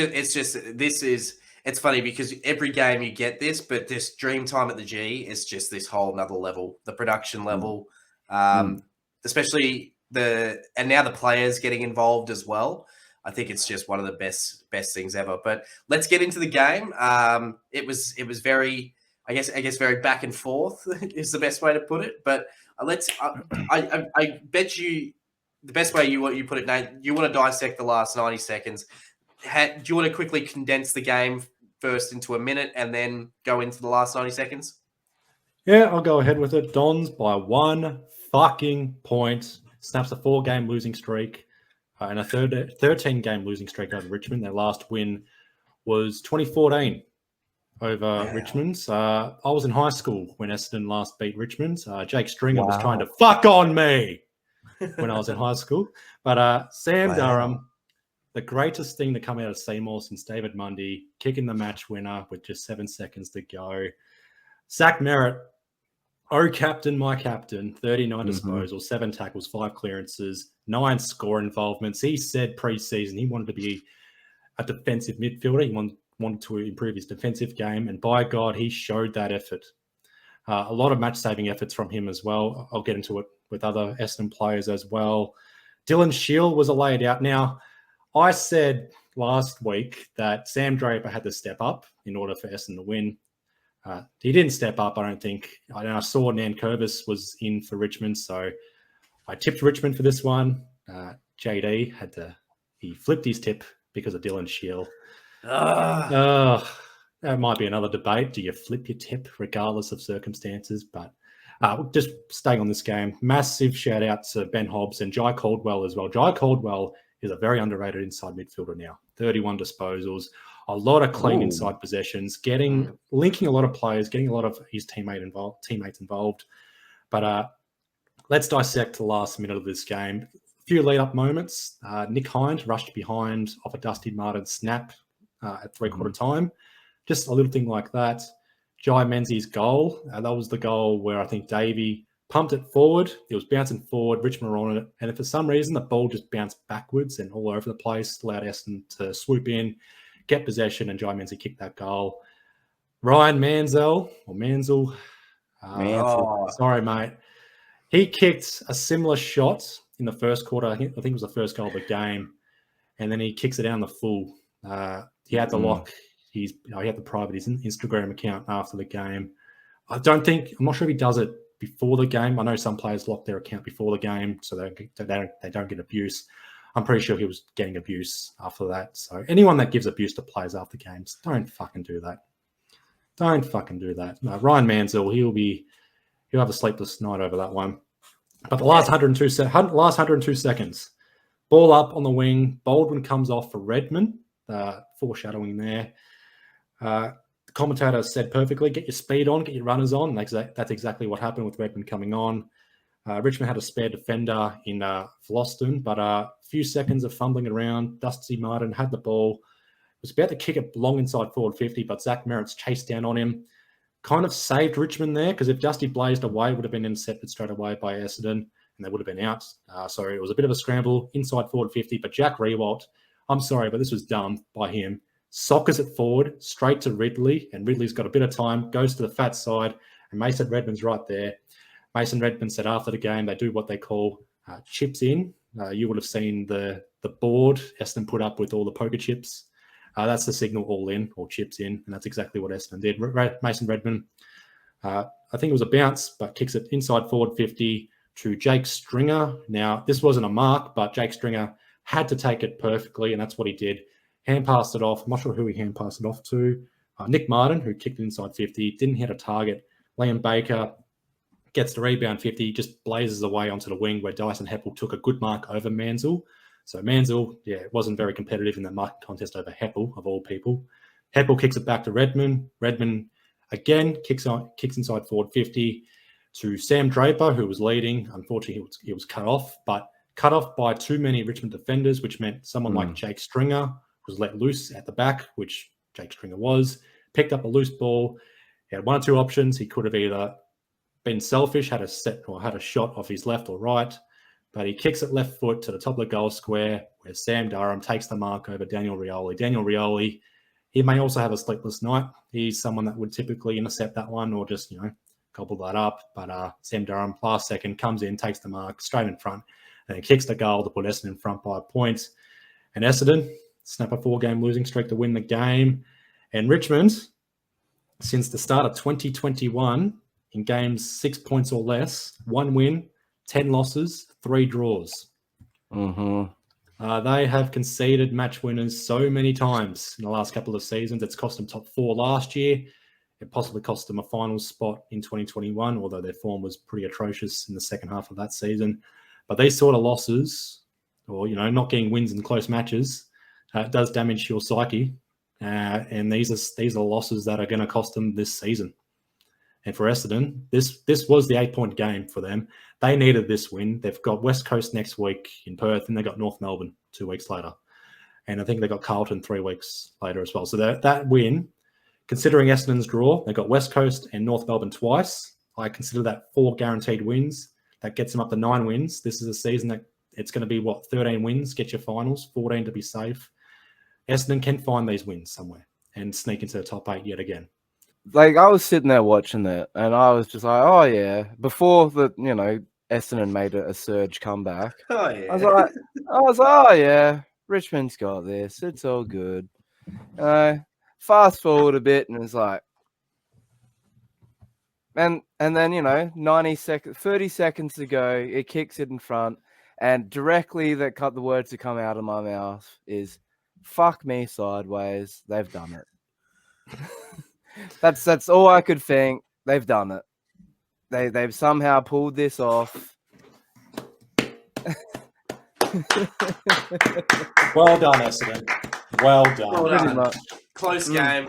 funny because every game you get this, but this Dreamtime at the G is just this whole nother level. The production level, especially and now the players getting involved as well. I think it's just one of the best things ever. But let's get into the game. It was very, I guess very back and forth is the best way to put it. But I bet you the best way you put it, Nate, you want to dissect the last 90 seconds. Do you want to quickly condense the game first into a minute and then go into the last 90 seconds? Yeah, I'll go ahead with it. Dons by 1 fucking point. Snaps a 4-game losing streak and a 13-game losing streak over Richmond. Their last win was 2014 over Richmond. I was in high school when Essendon last beat Richmond. Jake Stringer was trying to fuck on me. when I was in high school. But Sam Wow. Durham, the greatest thing to come out of Seymour since David Mundy, kicking the match winner with just 7 seconds to go. Zach Merritt, oh, captain, my captain, 39 disposals, 7 tackles, 5 clearances, 9 score involvements. He said pre-season he wanted to be a defensive midfielder. He wanted to improve his defensive game, and by God, he showed that effort. A lot of match-saving efforts from him as well. I'll get into it with other Essendon players as well. Dylan Shield was laid out. Now, I said last week that Sam Draper had to step up in order for Essendon to win. He didn't step up, I don't think. I saw Nan Curvis was in for Richmond, so I tipped Richmond for this one. JD he flipped his tip because of Dylan Shield. That might be another debate. Do you flip your tip regardless of circumstances? But just staying on this game, massive shout out to Ben Hobbs and Jai Caldwell as well. Jai Caldwell is a very underrated inside midfielder now. 31 disposals, a lot of clean inside possessions, linking a lot of players, getting a lot of his teammates involved. But let's dissect the last minute of this game. A few lead-up moments. Nick Hind rushed behind off a Dusty Martin snap at three-quarter time. Just a little thing like that. Jai Menzies' goal. That was the goal where I think Davey pumped it forward. It was bouncing forward. Richmond were on it. And for some reason, the ball just bounced backwards and all over the place, allowed Essendon to swoop in, get possession, and Jai Menzies kicked that goal. Ryan Mansell. Sorry, mate. He kicked a similar shot in the first quarter. I think it was the first goal of the game. And then he kicks it down the full. He had to lock. He had to private his Instagram account after the game. I'm not sure if he does it before the game. I know some players lock their account before the game so they don't get abuse. I'm pretty sure he was getting abuse after that. So anyone that gives abuse to players after games, don't fucking do that. Don't fucking do that. No, Ryan Mansell, he'll have a sleepless night over that one. But the last 102 seconds, ball up on the wing. Baldwin comes off for Redmond. Foreshadowing there. The commentator said perfectly, get your speed on, get your runners on. That's exactly what happened with Redmond coming on. Richmond had a spare defender in Floston, but a few seconds of fumbling around. Dusty Martin had the ball. Was about to kick it long inside forward 50, but Zach Merritt's chased down on him. Kind of saved Richmond there, because if Dusty blazed away, it would have been intercepted straight away by Essendon, and they would have been out. So it was a bit of a scramble inside forward 50, but Jack Rewalt, I'm sorry, but this was dumb by him. Sockers it forward, straight to Ridley, and Ridley's got a bit of time, goes to the fat side, and Mason Redmond's right there. Mason Redmond said after the game they do what they call chips in. You would have seen the board Essendon put up with all the poker chips. That's the signal all in or chips in, and that's exactly what Essendon did. Mason Redmond, I think it was a bounce, but kicks it inside forward 50 to Jake Stringer. Now, this wasn't a mark, but Jake Stringer had to take it perfectly, and that's what he did. Hand passed it off. I'm not sure who he hand passed it off to. Nick Martin, who kicked it inside 50, didn't hit a target. Liam Baker gets the rebound 50, just blazes away onto the wing where Dyson Heppel took a good mark over Mansell. So Mansell, wasn't very competitive in that marking contest over Heppel, of all people. Heppel kicks it back to Redmond. Redmond, again, kicks inside forward 50 to Sam Draper, who was leading. Unfortunately, he was cut off, but cut off by too many Richmond defenders, which meant someone like Jake Stringer was let loose at the back, which Jake Stringer was, picked up a loose ball. He had one or two options. He could have either been selfish, had a shot off his left or right, but he kicks it left foot to the top of the goal square where Sam Durham takes the mark over Daniel Rioli. Daniel Rioli, he may also have a sleepless night. He's someone that would typically intercept that one or just, gobble that up. But Sam Durham, last second, comes in, takes the mark straight in front, and he kicks the goal to put Essendon in front by a point. And Essendon snap a 4-game losing streak to win the game. And Richmond, since the start of 2021, in games 6 points or less, 1 win, 10 losses, 3 draws. They have conceded match winners so many times in the last couple of seasons. It's cost them top 4 last year. It possibly cost them a final spot in 2021, although their form was pretty atrocious in the second half of that season. But these sort of losses, or, not getting wins in close matches, does damage your psyche. And these are losses that are going to cost them this season. And for Essendon, this was the 8-point game for them. They needed this win. They've got West Coast next week in Perth, and they got North Melbourne 2 weeks later. And I think they got Carlton 3 weeks later as well. So that win, considering Essendon's draw, they got West Coast and North Melbourne twice. I consider that 4 guaranteed wins. That gets them up to 9 wins. This is a season that it's going to be, 13 wins, get your finals, 14 to be safe. Essendon can find these wins somewhere and sneak into the top 8 yet again. Like, I was sitting there watching that, and I was just like, oh, yeah. Before Essendon made a surge comeback. Oh, yeah. I was like, oh, yeah, Richmond's got this. It's all good. Fast forward a bit, and it's like, and then, 30 seconds to go, it kicks it in front, and directly the words that come out of my mouth is, fuck me sideways. They've done it. That's all I could think. They've done it. They've somehow pulled this off. Well done, Essendon. Well done. Well done. Close game.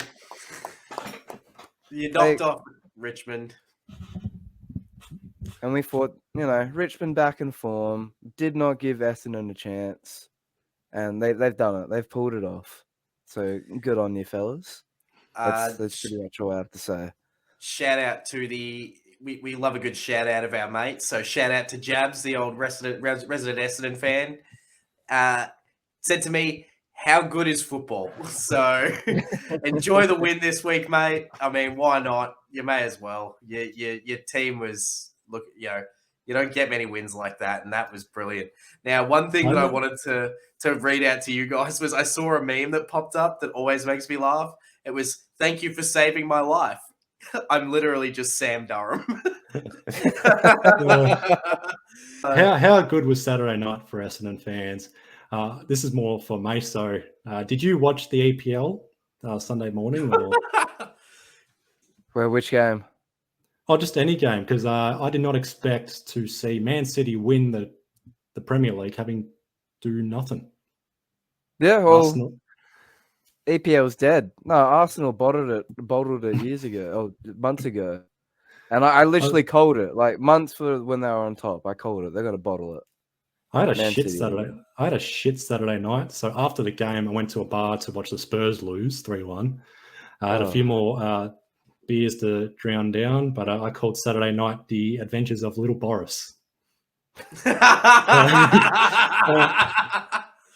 You knocked off Richmond. And we thought, Richmond back in form, did not give Essendon a chance. And they've done it. They've pulled it off. So good on you, fellas. That's pretty much all I have to say. Shout out to we love a good shout out of our mates. So shout out to Jabs, the old resident Essendon fan. Said to me, how good is football? So enjoy the win this week, mate. I mean, why not? You may as well. Your team was, you don't get many wins like that, and that was brilliant. Now, one thing that I wanted to read out to you guys was I saw a meme that popped up that always makes me laugh. It was, thank you for saving my life. I'm literally just Sam Durham. How good was Saturday night for Essendon fans? This is more for Maso. Did you watch the EPL Sunday morning? Or... Which game? Oh, just any game, because I did not expect to see Man City win the Premier League having do nothing. Yeah, well, Arsenal. EPL's dead. No, Arsenal bottled it years ago, months ago. And I literally called it, like months for when they were on top. I called it. They're going to bottle it. I had a shit Saturday night. So after the game, I went to a bar to watch the Spurs lose 3-1. I had a few more beers to drown down, but I called Saturday night the Adventures of Little Boris.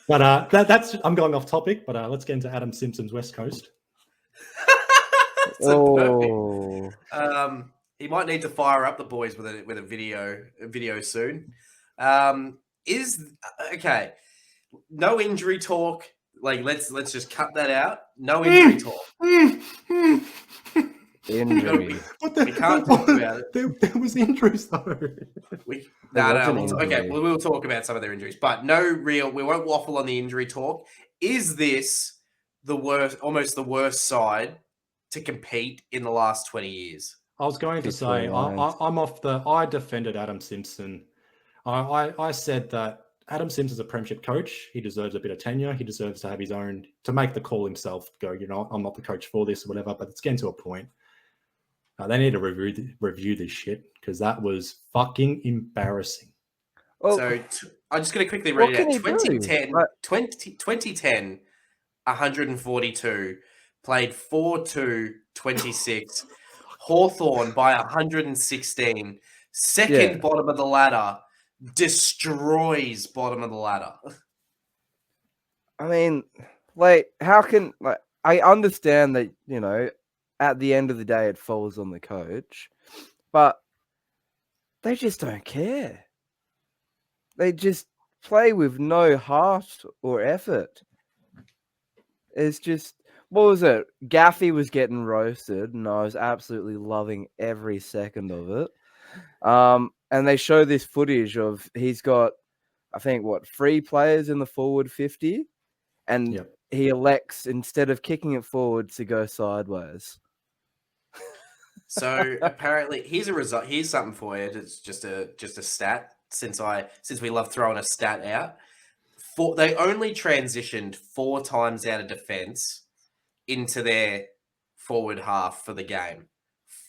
But that's I'm going off topic. But let's get into Adam Simpson's West Coast. He might need to fire up the boys with a video soon. Okay. No injury talk. Like let's just cut that out. No injury talk. Injury. We can't talk about it. There was injuries though. Okay, we'll talk about some of their injuries, but we won't waffle on the injury talk. Is this almost the worst side to compete in the last 20 years? I was going to say, I defended Adam Simpson. I said that Adam Simpson's a premiership coach. He deserves a bit of tenure. He deserves to have his own, to make the call himself, go, I'm not the coach for this or whatever, but it's getting to a point. They need to review this shit because that was fucking embarrassing. So I'm just going to quickly read it out. 2010, 142, played 4-2-26. Hawthorn by 116. Second bottom of the ladder, destroys bottom of the ladder. I mean, how can I understand that, at the end of the day, it falls on the coach, but they just don't care. They just play with no heart or effort. It's just, what was it? Gaffey was getting roasted, and I was absolutely loving every second of it. And they show this footage of he's got, I think, 3 players in the forward 50, and he elects, instead of kicking it forward, to go sideways. So apparently, here's a result. Here's something for you. It's just a stat. Since we love throwing a stat out, they only transitioned 4 times out of defense into their forward half for the game.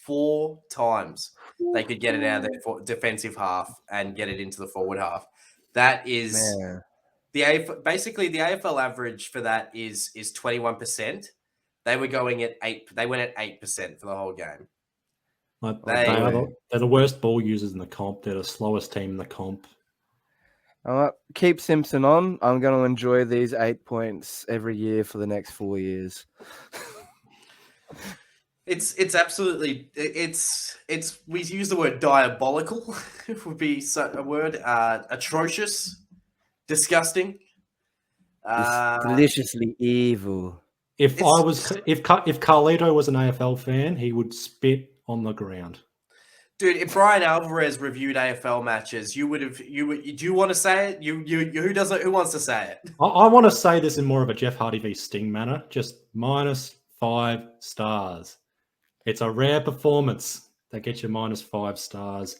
4 times they could get it out of their defensive half and get it into the forward half. That is Man. basically the AFL average for that is 21%. They were going at 8. They went at 8% for the whole game. They're the worst ball users in the comp. They're the slowest team in the comp. All right, keep Simpson on. I'm going to enjoy these 8 points every year for the next 4 years. It's absolutely we use the word diabolical would be a word, atrocious, disgusting, Deliciously evil. If Carlito was an AFL fan, he would spit on the ground. Dude, if Brian Alvarez reviewed AFL matches, do you want to say it? Who wants to say it? I want to say this in more of a Jeff Hardy v Sting manner, just -5 stars. It's a rare performance that gets you -5 stars.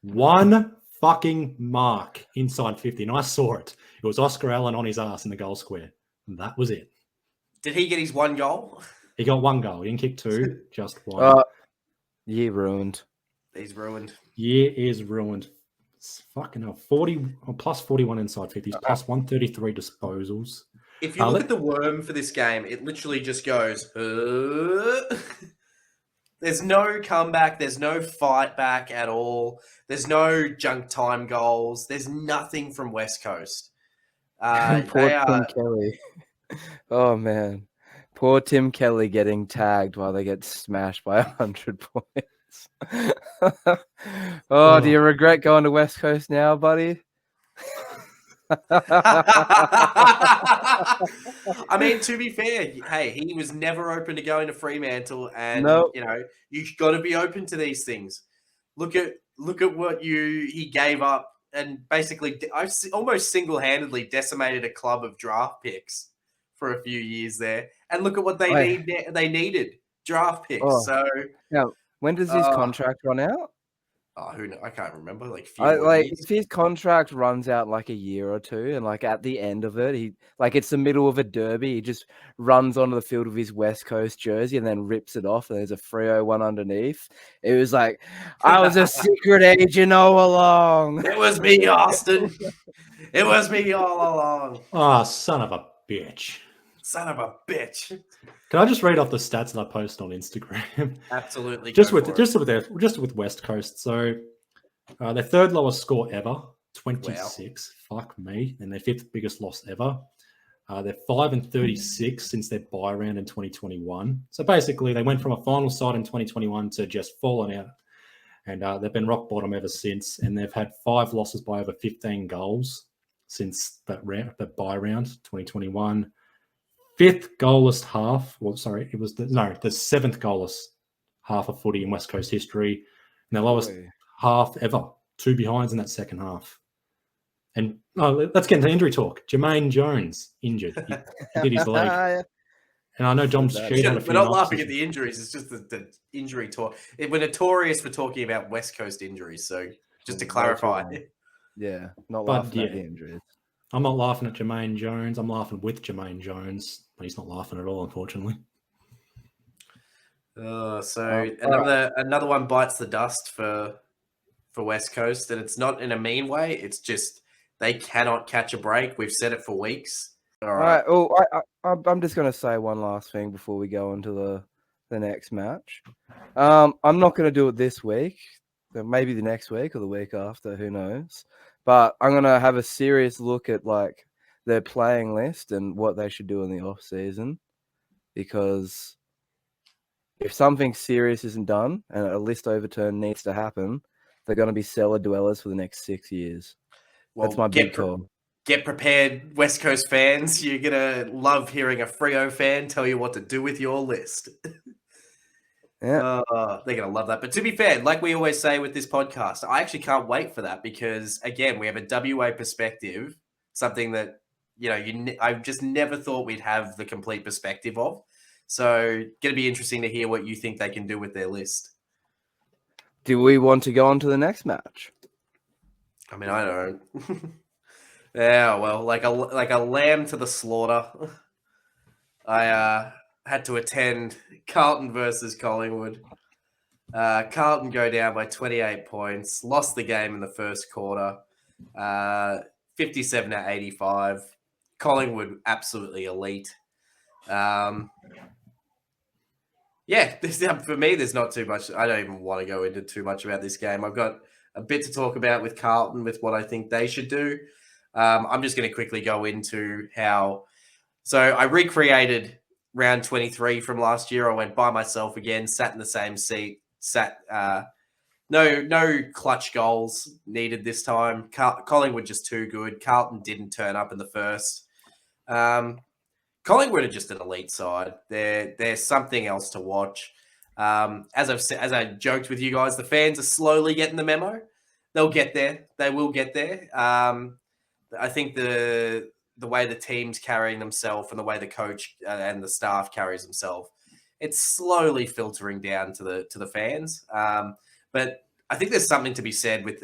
1 fucking mark inside 50, and I saw it. It was Oscar Allen on his ass in the goal square. And that was it. Did he get his 1 goal? He got 1 goal. He didn't kick 2, just 1. Year ruined. He's ruined. Year is ruined. It's fucking hell. 40 or plus 41 inside 50s, plus 133 disposals. If you look at the worm for this game, it literally just goes. There's no comeback. There's no fight back at all. There's no junk time goals. There's nothing from West Coast. Poor Tim Kelly. Oh, man. Poor Tim Kelly getting tagged while they get smashed by 100 points. Do you regret going to West Coast now, buddy? I mean, to be fair, hey, he was never open to going to Fremantle, and you got to be open to these things. Look at what he gave up, and basically, almost single-handedly decimated a club of draft picks for a few years there. And look at what they needed draft picks. So now, when does his contract run out? Oh, who knows? I can't remember. If his contract runs out like a year or two, and like at the end of it, it's the middle of a derby, he just runs onto the field with his West Coast jersey and then rips it off, and there's a Freo one underneath. It was like, I was a secret agent all along. It was me, Austin. It was me all along. Oh, son of a bitch. Son of a bitch. Can I just read off the stats that I post on Instagram? Absolutely. just with West Coast. So their 3rd lowest score ever, 26. Wow. Fuck me. And their 5th biggest loss ever. They're 5-36 since their bye round in 2021. So basically, they went from a final side in 2021 to just falling out. And they've been rock bottom ever since. And they've had 5 losses by over 15 goals since that bye round, 2021. 5th goalless half. Well, sorry, it was the 7th goalless half of footy in West Coast history, and the lowest half ever. 2 behinds in that second half. And let's get into injury talk. Jermaine Jones injured. He did his leg. And I know Dom Sheed had a few. We're not laughing at the injuries. It's just the injury talk. We're notorious for talking about West Coast injuries. So just to clarify, not laughing at the injuries. I'm not laughing at Jermaine Jones. I'm laughing with Jermaine Jones, but he's not laughing at all, unfortunately. Another one bites the dust for West Coast, and it's not in a mean way. It's just they cannot catch a break. We've said it for weeks. All right. I'm just going to say one last thing before we go into the next match. I'm not going to do it this week. Maybe the next week or the week after. Who knows? But I'm going to have a serious look at their playing list and what they should do in the off season, because if something serious isn't done and a list overturn needs to happen, they're going to be cellar dwellers for the next 6 years. Well, that's my big call. Get prepared, West Coast fans. You're going to love hearing a Freo fan tell you what to do with your list. Yeah. They're going to love that. But to be fair, like we always say with this podcast, I actually can't wait for that because, again, we have a WA perspective, something that, I just never thought we'd have the complete perspective of. So going to be interesting to hear what you think they can do with their list. Do we want to go on to the next match? I mean, I don't. Yeah, well, like a lamb to the slaughter. I had to attend Carlton versus Collingwood. Carlton go down by 28 points, lost the game in the first quarter, 57-85. Collingwood, absolutely elite. For me, there's not too much. I don't even want to go into too much about this game. I've got a bit to talk about with Carlton, with what I think they should do. I'm just going to quickly go into how. So I recreated round 23 from last year. I went by myself again, sat in the same seat, no clutch goals needed this time. Collingwood just too good. Carlton didn't turn up in the first. Collingwood are just an elite side. They're something else to watch. As I joked with you guys, the fans are slowly getting the memo. They'll get there. They will get there. I think the way the team's carrying themselves and the way the coach and the staff carries himself, it's slowly filtering down to the fans. But I think there's something to be said with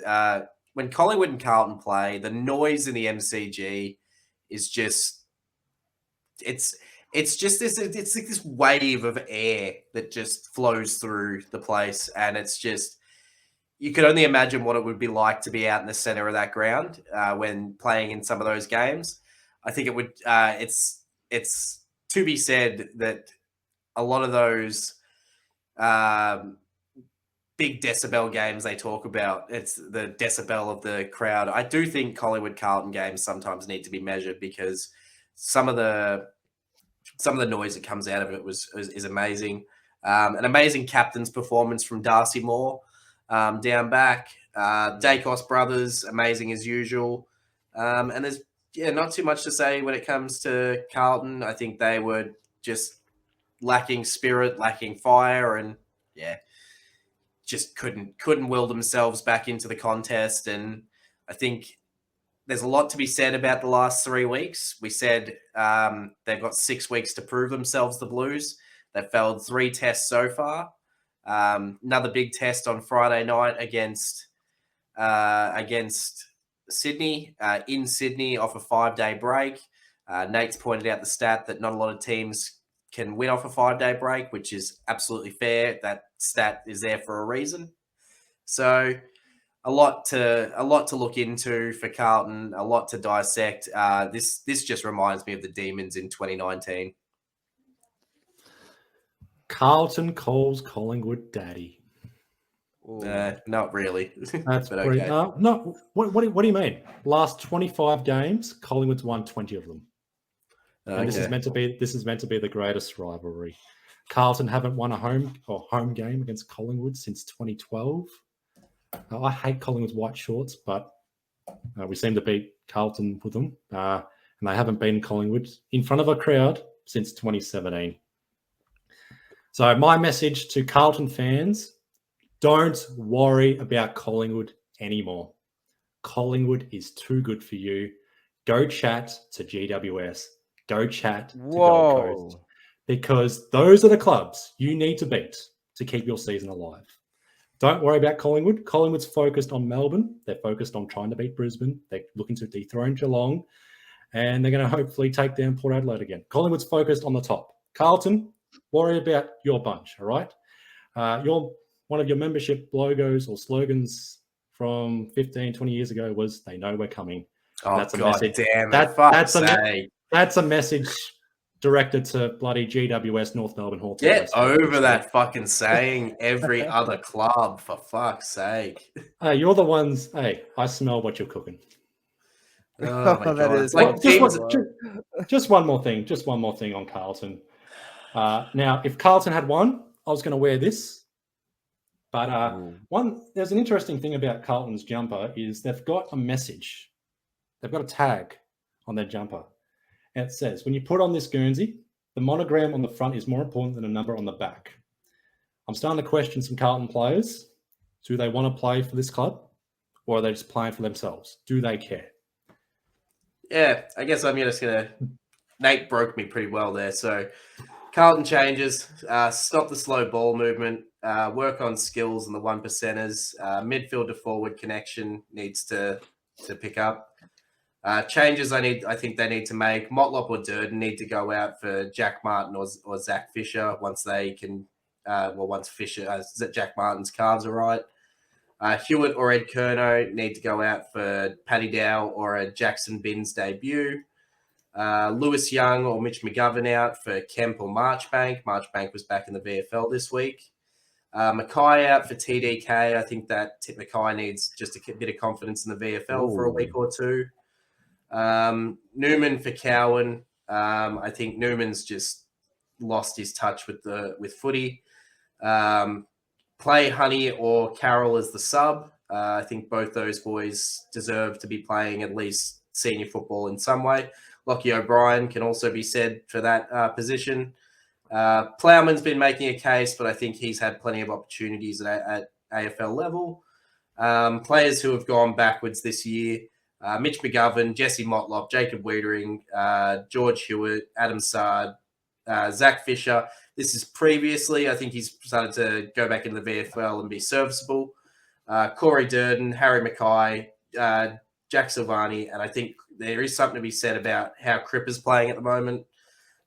when Collingwood and Carlton play, the noise in the MCG is just it's like this wave of air that just flows through the place, and it's just you could only imagine what it would be like to be out in the center of that ground when playing in some of those games. I think it would. It's to be said that a lot of those big decibel games they talk about, it's the decibel of the crowd. I do think Collingwood Carlton games sometimes need to be measured because some of the noise that comes out of it is amazing. An amazing captain's performance from Darcy Moore down back. Dacos brothers, amazing as usual. And there's not too much to say when it comes to Carlton. I think they were just lacking spirit, lacking fire, and just couldn't will themselves back into the contest. And I think there's a lot to be said about the last 3 weeks. We said they've got 6 weeks to prove themselves, the Blues. They've failed 3 tests so far. Another big test on Friday night against Sydney, in Sydney off a 5-day break. Nate's pointed out the stat that not a lot of teams can win off a 5-day break, which is absolutely fair. That stat is there for a reason. So a lot to look into for Carlton, a lot to dissect. This just reminds me of the Demons in 2019. Carlton calls Collingwood daddy. Not really. That's but pretty. okay. No. What do you mean? Last 25 games, Collingwood's won 20 of them. And this is meant to be the greatest rivalry. Carlton haven't won a home game against Collingwood since 2012. I hate Collingwood's white shorts, but we seem to beat Carlton with them, and they haven't beaten Collingwood in front of a crowd since 2017. So my message to Carlton fans: don't worry about Collingwood anymore. Collingwood is too good for you. Go chat to GWS. Go chat to Gold Coast, because those are the clubs you need to beat to keep your season alive. Don't worry about Collingwood. Collingwood's focused on Melbourne. They're focused on trying to beat Brisbane. They're looking to dethrone Geelong, and they're going to hopefully take down Port Adelaide again. Collingwood's focused on the top. Carlton, worry about your bunch, all right? One of your membership logos or slogans from 15, 20 years ago was "They know we're coming." Oh, that's a God message. Damn it. That's a message directed to bloody GWS North Melbourne Hawthorn. Get over that fucking saying, every other club, for fuck's sake. Hey, you're the ones. Hey, I smell what you're cooking. Oh my That God. is Like just one more thing. Just one more thing on Carlton. Now, if Carlton had won, I was going to wear this. But there's an interesting thing about Carlton's jumper is they've got a message. They've got a tag on their jumper. And it says, when you put on this Guernsey, the monogram on the front is more important than a number on the back. I'm starting to question some Carlton players. Do they want to play for this club, or are they just playing for themselves? Do they care? Yeah, I guess I'm just going to... Nate broke me pretty well there. So Carlton changes, stop the slow ball movement, work on skills and the 1%ers. Midfield to forward connection needs to pick up. Changes I think they need to make. Motlop or Durden need to go out for Jack Martin or Zach Fisher once they can once Fisher, Jack Martin's calves are right. Hewitt or Ed Curnow need to go out for Paddy Dow or a Jackson Binns debut. Lewis Young or Mitch McGovern out for Kemp or Marchbank. Marchbank was back in the VFL this week. Mackay out for TDK. I think that Mackay needs just a bit of confidence in the VFL for a week or two. Newman for Cowan. I think Newman's just lost his touch with footy. Play Honey or Carroll as the sub. I think both those boys deserve to be playing at least senior football in some way. Lockie O'Brien can also be said for that position. Plowman's been making a case, but I think he's had plenty of opportunities at AFL level. Players who have gone backwards this year, Mitch McGovern, Jesse Motlop, Jacob Wiedering, George Hewitt, Adam Sard, Zach Fisher. This is previously, I think he's started to go back into the VFL and be serviceable. Corey Durden, Harry Mackay, Jack Silvani, and I think there is something to be said about how Cripper's playing at the moment.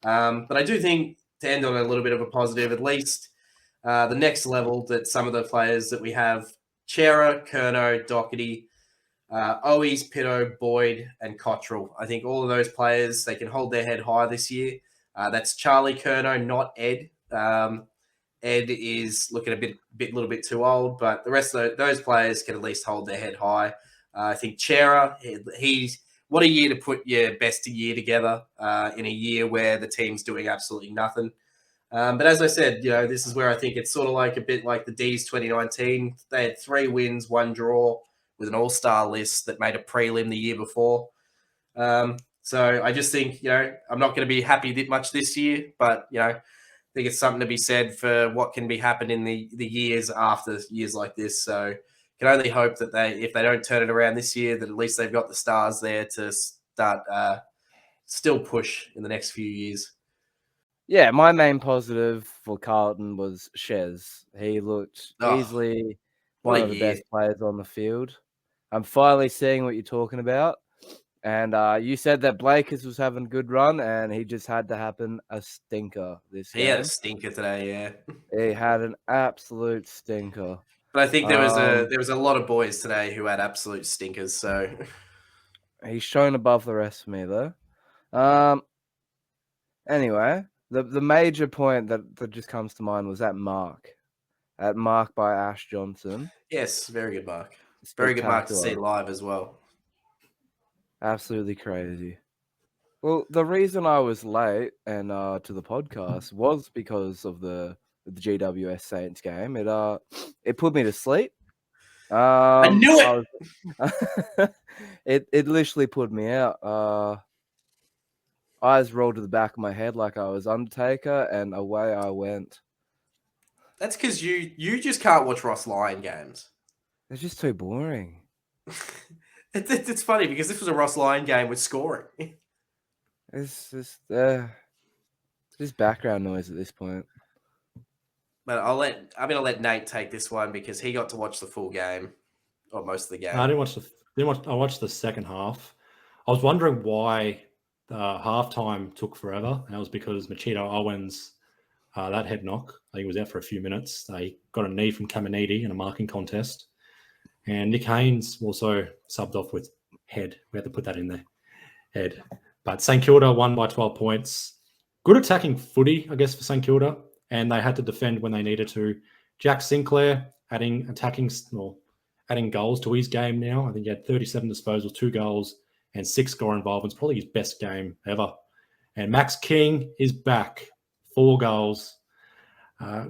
But I do think, to end on a little bit of a positive, at least the next level that some of the players that we have, Chera, Curnow, Doherty, Owies, Pitto, Boyd, and Cottrell. I think all of those players, they can hold their head high this year. That's Charlie Curnow, not Ed. Ed is looking a little bit too old, but the rest of those players can at least hold their head high. I think Chera, what a year to put your best year together in a year where the team's doing absolutely nothing. But as I said, this is where I think it's sort of like a bit like the D's 2019. They had 3 wins, 1 draw with an all-star list that made a prelim the year before. So I just think, I'm not going to be happy much this year, but, I think it's something to be said for what can be happening in the years after years like this. So can only hope that if they don't turn it around this year, that at least they've got the stars there to start still push in the next few years. Yeah, my main positive for Carlton was Shez. He looked easily one of the best players on the field. I'm finally seeing what you're talking about. And you said that Blakers was having a good run, and he just had to happen a stinker this game. He had a stinker today, yeah. He had an absolute stinker. But I think there was a lot of boys today who had absolute stinkers. So he's shown above the rest of me, though. Anyway, the major point that just comes to mind was that mark by Ash Johnson. Yes, very good mark. Very good mark to see live as well. Absolutely crazy. Well, the reason I was late and to the podcast was because of the GWS Saints game. It put me to sleep. I knew it. It literally put me out. Eyes rolled to the back of my head like I was Undertaker, and away I went. That's because you just can't watch Ross Lyon games. They're just too boring. It's funny because this was a Ross Lyon game with scoring. It's just background noise at this point. But I'm going to let Nate take this one because he got to watch the full game, or most of the game. I didn't watch. I watched the second half. I was wondering why the halftime took forever, and that was because Machito Owens, that head knock, I think he was out for a few minutes. They got a knee from Caminiti in a marking contest. And Nick Haynes also subbed off with head. We had to put that in there. Head. But St. Kilda won by 12 points. Good attacking footy, I guess, for St. Kilda. And they had to defend when they needed to. Jack Sinclair adding goals to his game now. I think he had 37 disposals, 2 goals, and 6 score involvements. Probably his best game ever. And Max King is back. 4 goals.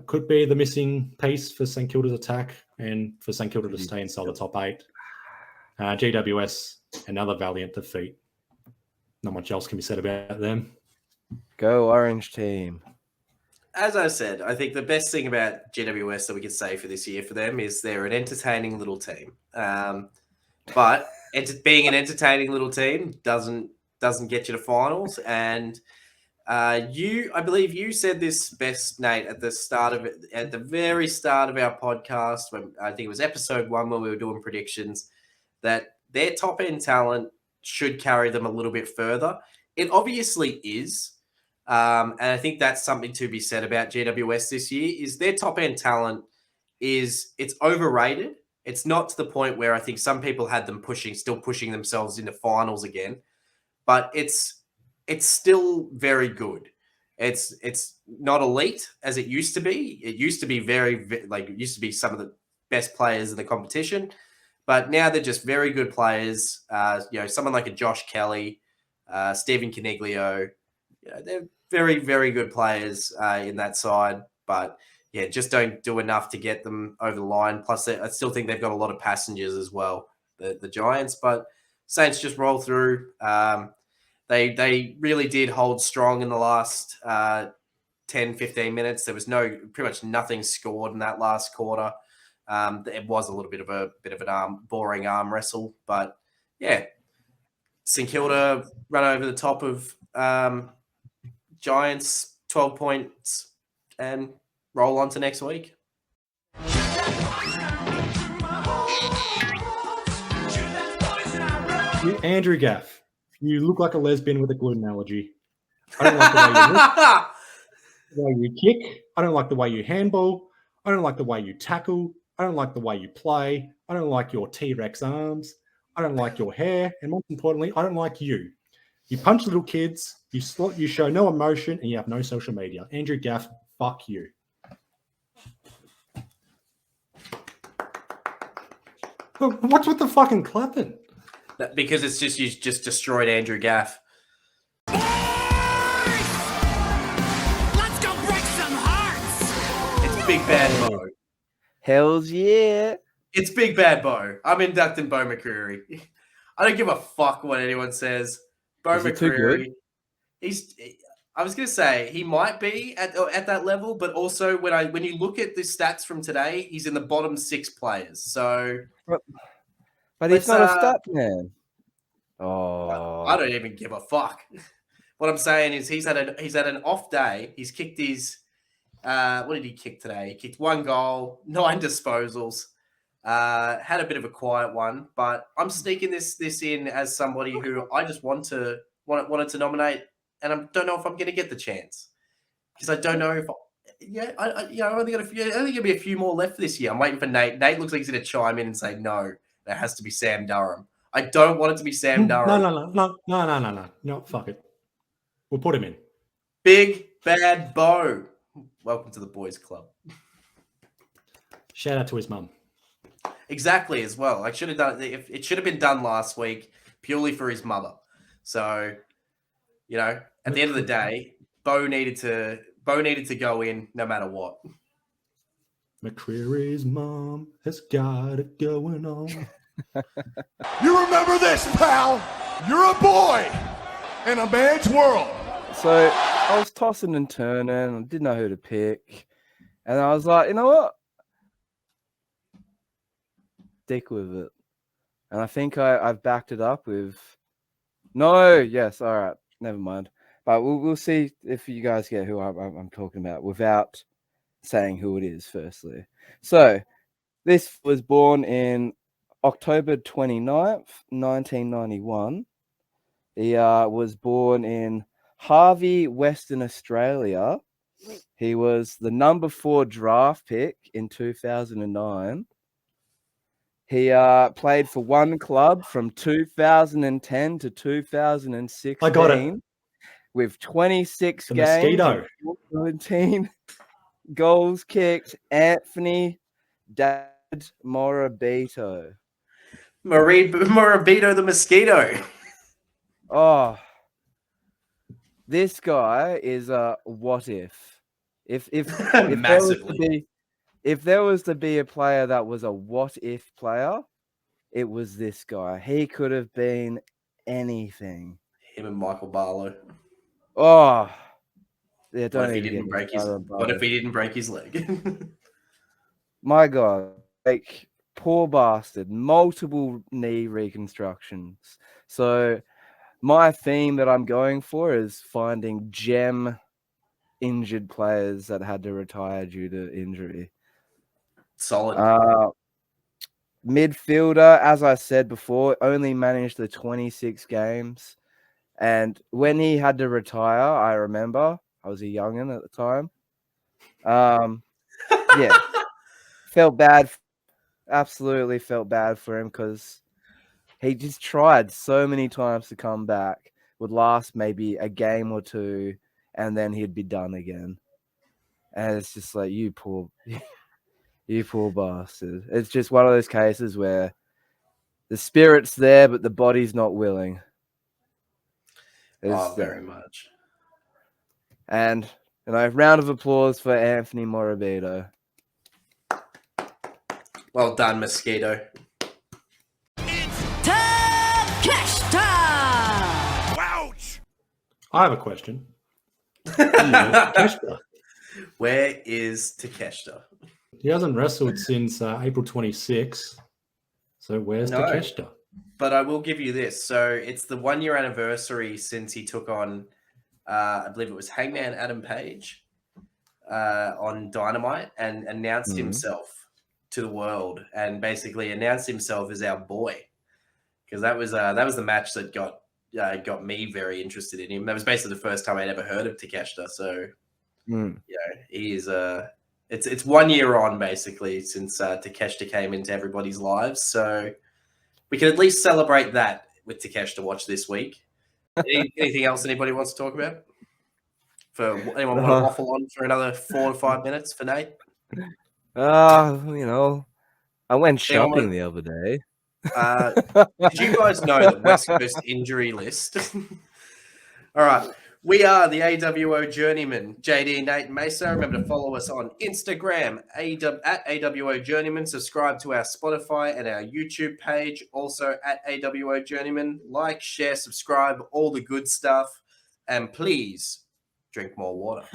Could be the missing piece for St. Kilda's attack and for St. Kilda to stay inside the top 8. GWS, another valiant defeat. Not much else can be said about them. Go Orange team. As I said, I think the best thing about GWS that we can say for this year for them is they're an entertaining little team. But being an entertaining little team doesn't get you to finals. And I believe you said this best, Nate, at the very start of our podcast, when I think it was episode 1 when we were doing predictions, that their top end talent should carry them a little bit further. It obviously is, And I think that's something to be said about GWS this year is their top end talent it's overrated. It's not to the point where I think some people had them still pushing themselves into finals again, but it's still very good. It's not elite as it used to be. It used to be it used to be some of the best players in the competition, but now they're just very good players. Someone like a Josh Kelly, Stephen Caniglio, they're very, very good players in that side, but yeah, just don't do enough to get them over the line. Plus, I still think they've got a lot of passengers as well, the Giants, but Saints just roll through. They really did hold strong in the last 10, 15 minutes. There was pretty much nothing scored in that last quarter. It was a little bit of an boring arm wrestle, but yeah, St Kilda run over the top of Giants, 12 points, and roll on to next week. Andrew Gaff, you look like a lesbian with a gluten allergy. I don't like the way you look, the way you kick. I don't like the way you handball. I don't like the way you tackle. I don't like the way you play. I don't like your T-Rex arms. I don't like your hair. And most importantly, I don't like you. You punch little kids, you show no emotion, and you have no social media. Andrew Gaff, fuck you. What's with the fucking clapping? Because it's just you just destroyed Andrew Gaff. Boys! Let's go break some hearts! It's Big Bad Bo. Hells yeah. It's Big Bad Bo. I'm inducting Bo McCreary. I don't give a fuck what anyone says. Bo McCreary. I was going to say he might be at that level, but also when you look at the stats from today, he's in the bottom 6 players. So, but he's not a stat man. Oh, I don't even give a fuck. What I'm saying is he's had an off day. He's kicked his what did he kick today? He kicked 1 goal, 9 disposals. Had a bit of a quiet one, but I'm sneaking this in as somebody who I just wanted to nominate, and I don't know if I'm going to get the chance because I don't know if I only got going to be a few more left this year. I'm waiting for Nate. Nate looks like he's going to chime in and say no. That has to be Sam Durham. I don't want it to be Sam Durham. No, fuck it. We'll put him in. Big Bad Bo. Welcome to the boys' club. Shout out to his mum. Exactly, as well. It should have been done last week purely for his mother. So, at the end of the day, Bo needed to go in no matter what. McCreary's mom has got it going on. You remember this, pal? You're a boy in a man's world. So I was tossing and turning. I didn't know who to pick. And I was like, you know what? Stick with it. And I think I've backed it up with... No, yes, all right. Never mind. But we'll see if you guys get who I'm talking about without saying who it is, firstly. So this was born in October 29th, 1991. He was born in Harvey, Western Australia. He was the number 4 draft pick in 2009. He played for one club from 2010 to 2016. I got it. With 26 the games, mosquito. 17 goals kicked. Anthony Dad Morabito. Morabito the mosquito. Oh, this guy is a what if? If Massively. If there was to be a player that was a what if player, it was this guy. He could have been anything. Him and Michael Barlow. Oh, yeah. What if he didn't break his leg? My God, like poor bastard. Multiple knee reconstructions. So my theme that I'm going for is finding gem injured players that had to retire due to injury. Solid. Midfielder, as I said before, only managed the 26 games. And when he had to retire, I remember I was a youngin' at the time. Yeah, felt bad. Absolutely felt bad for him because he just tried so many times to come back. Would last maybe a game or two, and then he'd be done again. And it's just like, you poor bastard. It's just one of those cases where the spirit's there, but the body's not willing. Very much. And round of applause for Anthony Morabito. Well done, Mosquito. Takeshita! Ouch! I have a question. Takeshita. Where is Takeshita? He hasn't wrestled since April 26. So where's No. Takeshita? But I will give you this. So it's the 1 year anniversary since he took on, I believe it was Hangman Adam Page on Dynamite and announced himself to the world and basically announced himself as our boy. Because that was the match that got me very interested in him. That was basically the first time I'd ever heard of Takeshita. So, he is it's 1 year on basically since Takeshita came into everybody's lives. So we can at least celebrate that with Takeshita Watch this week. Anything else anybody wants to talk about? For anyone want to waffle on for another 4 to 5 minutes for Nate? I went shopping the other day. Did you guys know that West Coast injury list? All right. We are the AWO Journeyman, JD, Nate, and Maso. Remember to follow us on Instagram, at AWO Journeyman. Subscribe to our Spotify and our YouTube page, also at AWO Journeyman. Like, share, subscribe, all the good stuff. And please drink more water.